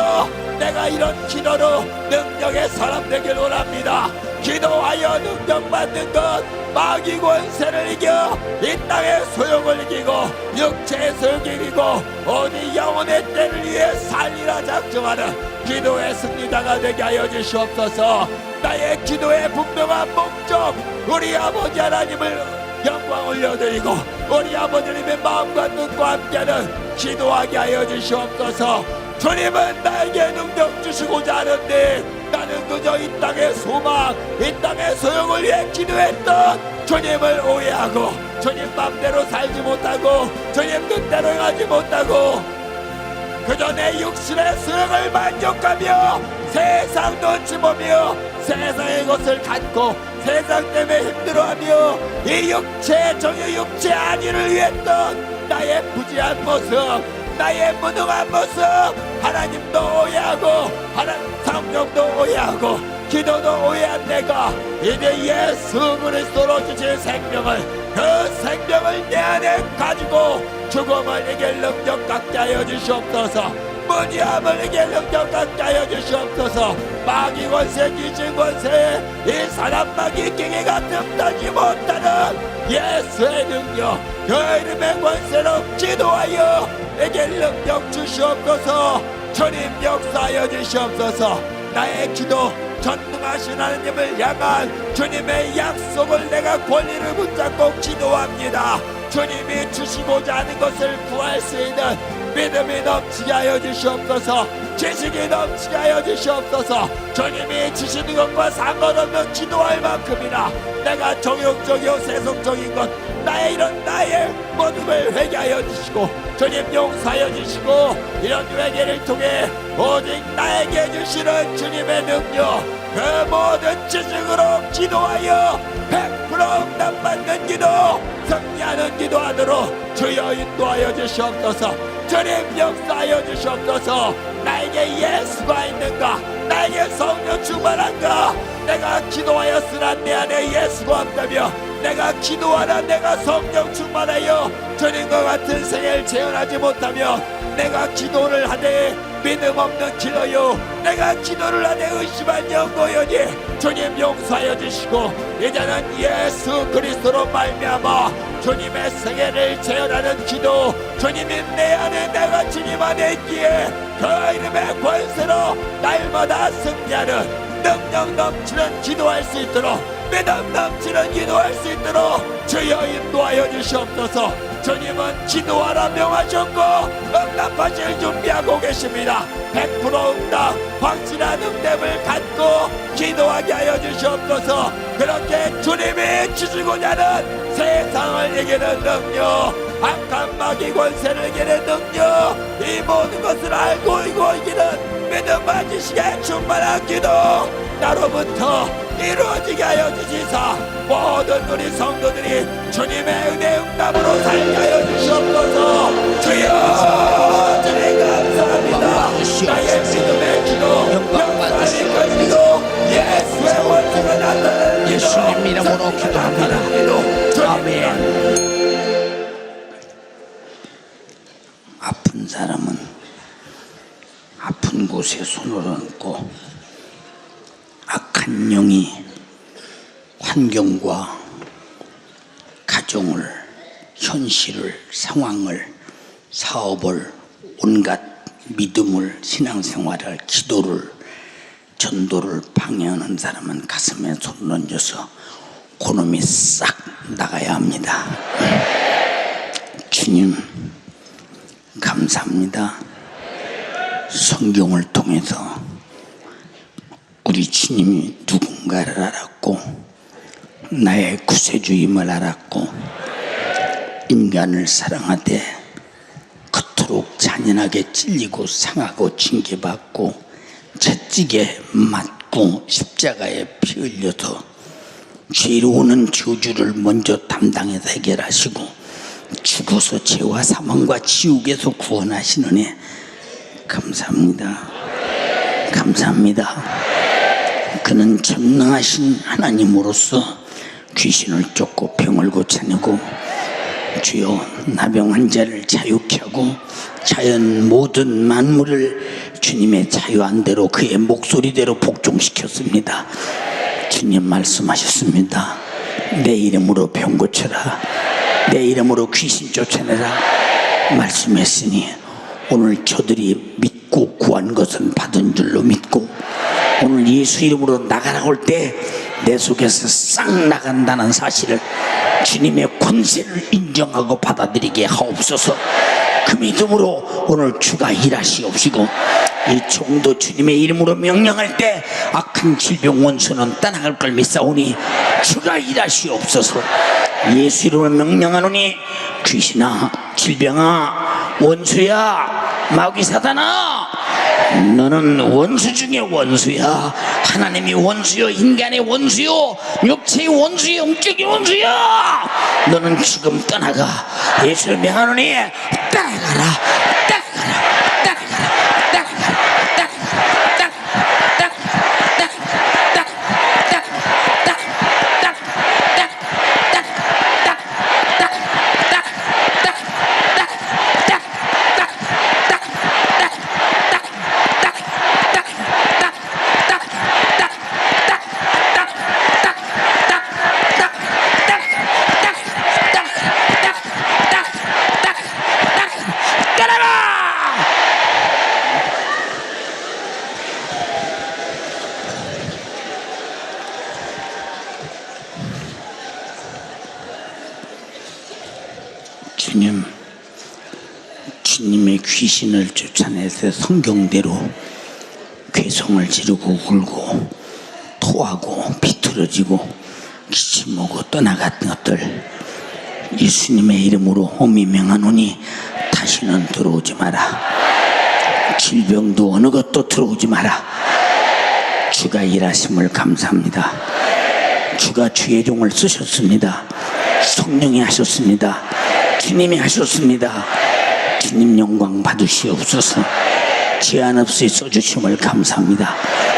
내가 이런 기도로 능력의 사람 되길 원합니다. 기도하여 능력 받는 것, 마귀 권세를 이겨 이 땅의 소용을 이기고 육체의 소용을 이기고 오직 영혼의 때를 위해 살리라 작정하는 기도의 승리자가 되게 하여 주시옵소서. 나의 기도의 분명한 목적, 우리 아버지 하나님을 영광 올려드리고 우리 아버지님의 마음과 눈과 함께하는 기도하게 하여 주시옵소서. 주님은 나에게 능력 주시고자 하는데 나는 그저 이 땅의 소망, 이 땅의 소용을 위해 기도했던 주님을 오해하고 주님 맘대로 살지 못하고 주님 뜻대로 행하지 못하고 그저 내 육신의 소용을 만족하며 세상 눈치 보며 세상의 것을 갖고 세상 때문에 힘들어하며 이 육체, 정의 육체 안위를 위했던 나의 부지한 모습, 나의 무능한 모습, 하나님도 오해하고 성령도 오해하고 기도도 오해한 내가 이제 예수 그리스도로 주신 생명을, 그 생명을 내 안에 가지고 죽음을 이길 능력 갖게 하여 주시옵소서. 무지함을 이길 능력 갖게 하여 주시옵소서. 마귀 권세, 귀신 권세, 이 사람 마귀 갱에가 틈타지 못하는 예수의 능력, 그 이름의 권세로 기도하여 이길 능력 주시옵소서. 주님 역사하여 주시옵소서. 나의 기도, 전능하신 하나님을 향한 주님의 약속을 내가 권리를 붙잡고 기도합니다. 주님이 주시고자 하는 것을 구할 수 있는 믿음이 넘치게 하여 주시옵소서. 지식이 넘치게 하여 주시옵소서. 주님이 주시는 것과 상관없는 기도할 만큼이나 내가 정욕적이요 세속적인 것, 나의 이런 나의 모습을 회개하여 주시고 주님 용서하여 주시고 이런 회개를 통해 오직 나에게 주시는 주님의 능력, 그 모든 지식으로 기도하여 100% 응답받는 기도, 승리하는 기도하도록 주여 인도하여 주시옵소서. 주님 역사하여 주시옵소서. 나에게 예수가 있는가, 나에게 성령 충만한가, 내가 기도하였으나 내 안에 예수가 없다며, 내가 기도하나 내가 성령 충만하여 주님과 같은 생애를 재현하지 못하며, 내가 기도를 하되 믿음 없는 기도요, 내가 기도를 하되 의심한 영고여니 주님 용서하여 주시고 이제는 예수 그리스도로 말미암아 주님의 생애를 재현하는 기도, 주님이 내 안에 내가 주님 안에 있기에 그 이름의 권세로 날마다 승리하는 능력 넘치는 기도할 수 있도록, 믿음 넘치는 기도할 수 있도록 주여 인도하여 주시옵소서. 주님은 기도하라 명하셨고 응답하실 준비하고 계십니다. 100% 응답, 확실한 응답을 갖고 기도하게 하여 주시옵소서. 그렇게 주님이 주시고자 하는 세상을 이기는 능력, 악한 마귀 권세를 이기는 능력, 이 모든 것을 알고 이기는 믿음과 지식에 충만한 기도 나로부터 이루어지게 하여 주시사 모든 우리 성도들이 주님의 은혜 응답으로 살게 하여 주시옵소서. 주여 주님 감사합니다. 나의 믿음의 기도 영광이 걸리고 예수의 원수가 나타나는 기도
예수님 이름으로 기도합니다. 아멘. 아픈 사람은 아픈 곳에 손을 얹고 악한 영이 환경과 가정을, 현실을, 상황을, 사업을, 온갖 믿음을, 신앙생활을, 기도를, 전도를 방해하는 사람은 가슴에 손을 얹어서 그놈이 싹 나가야 합니다. 주님 감사합니다. 성경을 통해서 우리 주님이 누군가를 알았고 나의 구세주임을 알았고 인간을 사랑하되 그토록 잔인하게 찔리고 상하고 징계받고 채찍에 맞고 십자가에 피 흘려서 죄로 오는 저주를 먼저 담당해서 해결하시고 죽어서 죄와 사망과 지옥에서 구원하시느니 감사합니다. 감사합니다. 그는 전능하신 하나님으로서 귀신을 쫓고 병을 고쳐내고 주여 나병 환자를 자유케 하고 자연 모든 만물을 주님의 자유한대로 그의 목소리대로 복종시켰습니다. 주님 말씀하셨습니다. 내 이름으로 병 고쳐라, 내 이름으로 귀신 쫓아내라 말씀했으니 오늘 저들이 믿고 구한 것은 받은 줄로 믿고 오늘 예수 이름으로 나가라고 할 때 내 속에서 싹 나간다는 사실을 주님의 권세를 인정하고 받아들이게 하옵소서. 그 믿음으로 오늘 주가 일하시옵시고 이 종도 주님의 이름으로 명령할 때 악한 질병 원수는 떠나갈 걸 믿사오니 주가 일하시옵소서. 예수 이름으로 명령하노니 귀신아, 질병아, 원수야, 마귀 사단아, 너는 원수 중에 원수야. 하나님이 원수요, 인간의 원수요, 육체의 원수요, 영적인 원수야. 너는 지금 떠나가. 예수를 명하노니 떠나가라, 떠나가라, 떠나가라, 주님, 주님의 귀신을 쫓아내서 성경대로 괴성을 지르고 울고 토하고 비틀어지고 기침하고 떠나갔던 것들 예수님의 이름으로 험히 명하노니 다시는 들어오지 마라. 질병도 어느 것도 들어오지 마라. 주가 일하심을 감사합니다. 주가 주의 종을 쓰셨습니다. 성령이 하셨습니다. 주님이 하셨습니다. 주님 영광 받으시옵소서. 제한 없이 써주심을 감사합니다.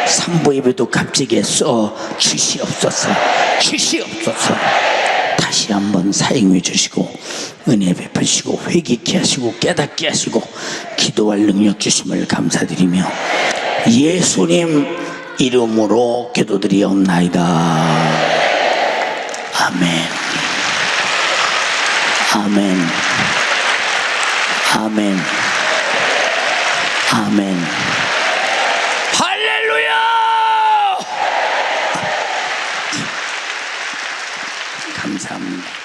삼보 예배도 값지게 써 주시옵소서. 주시옵소서. 다시 한번 사용해 주시고 은혜 베푸시고 회개케 하시고 깨닫게 하시고 기도할 능력 주심을 감사드리며 예수님 이름으로 기도드리옵나이다. 아멘. 아멘. 아멘. 아멘. 할렐루야! 감사합니다.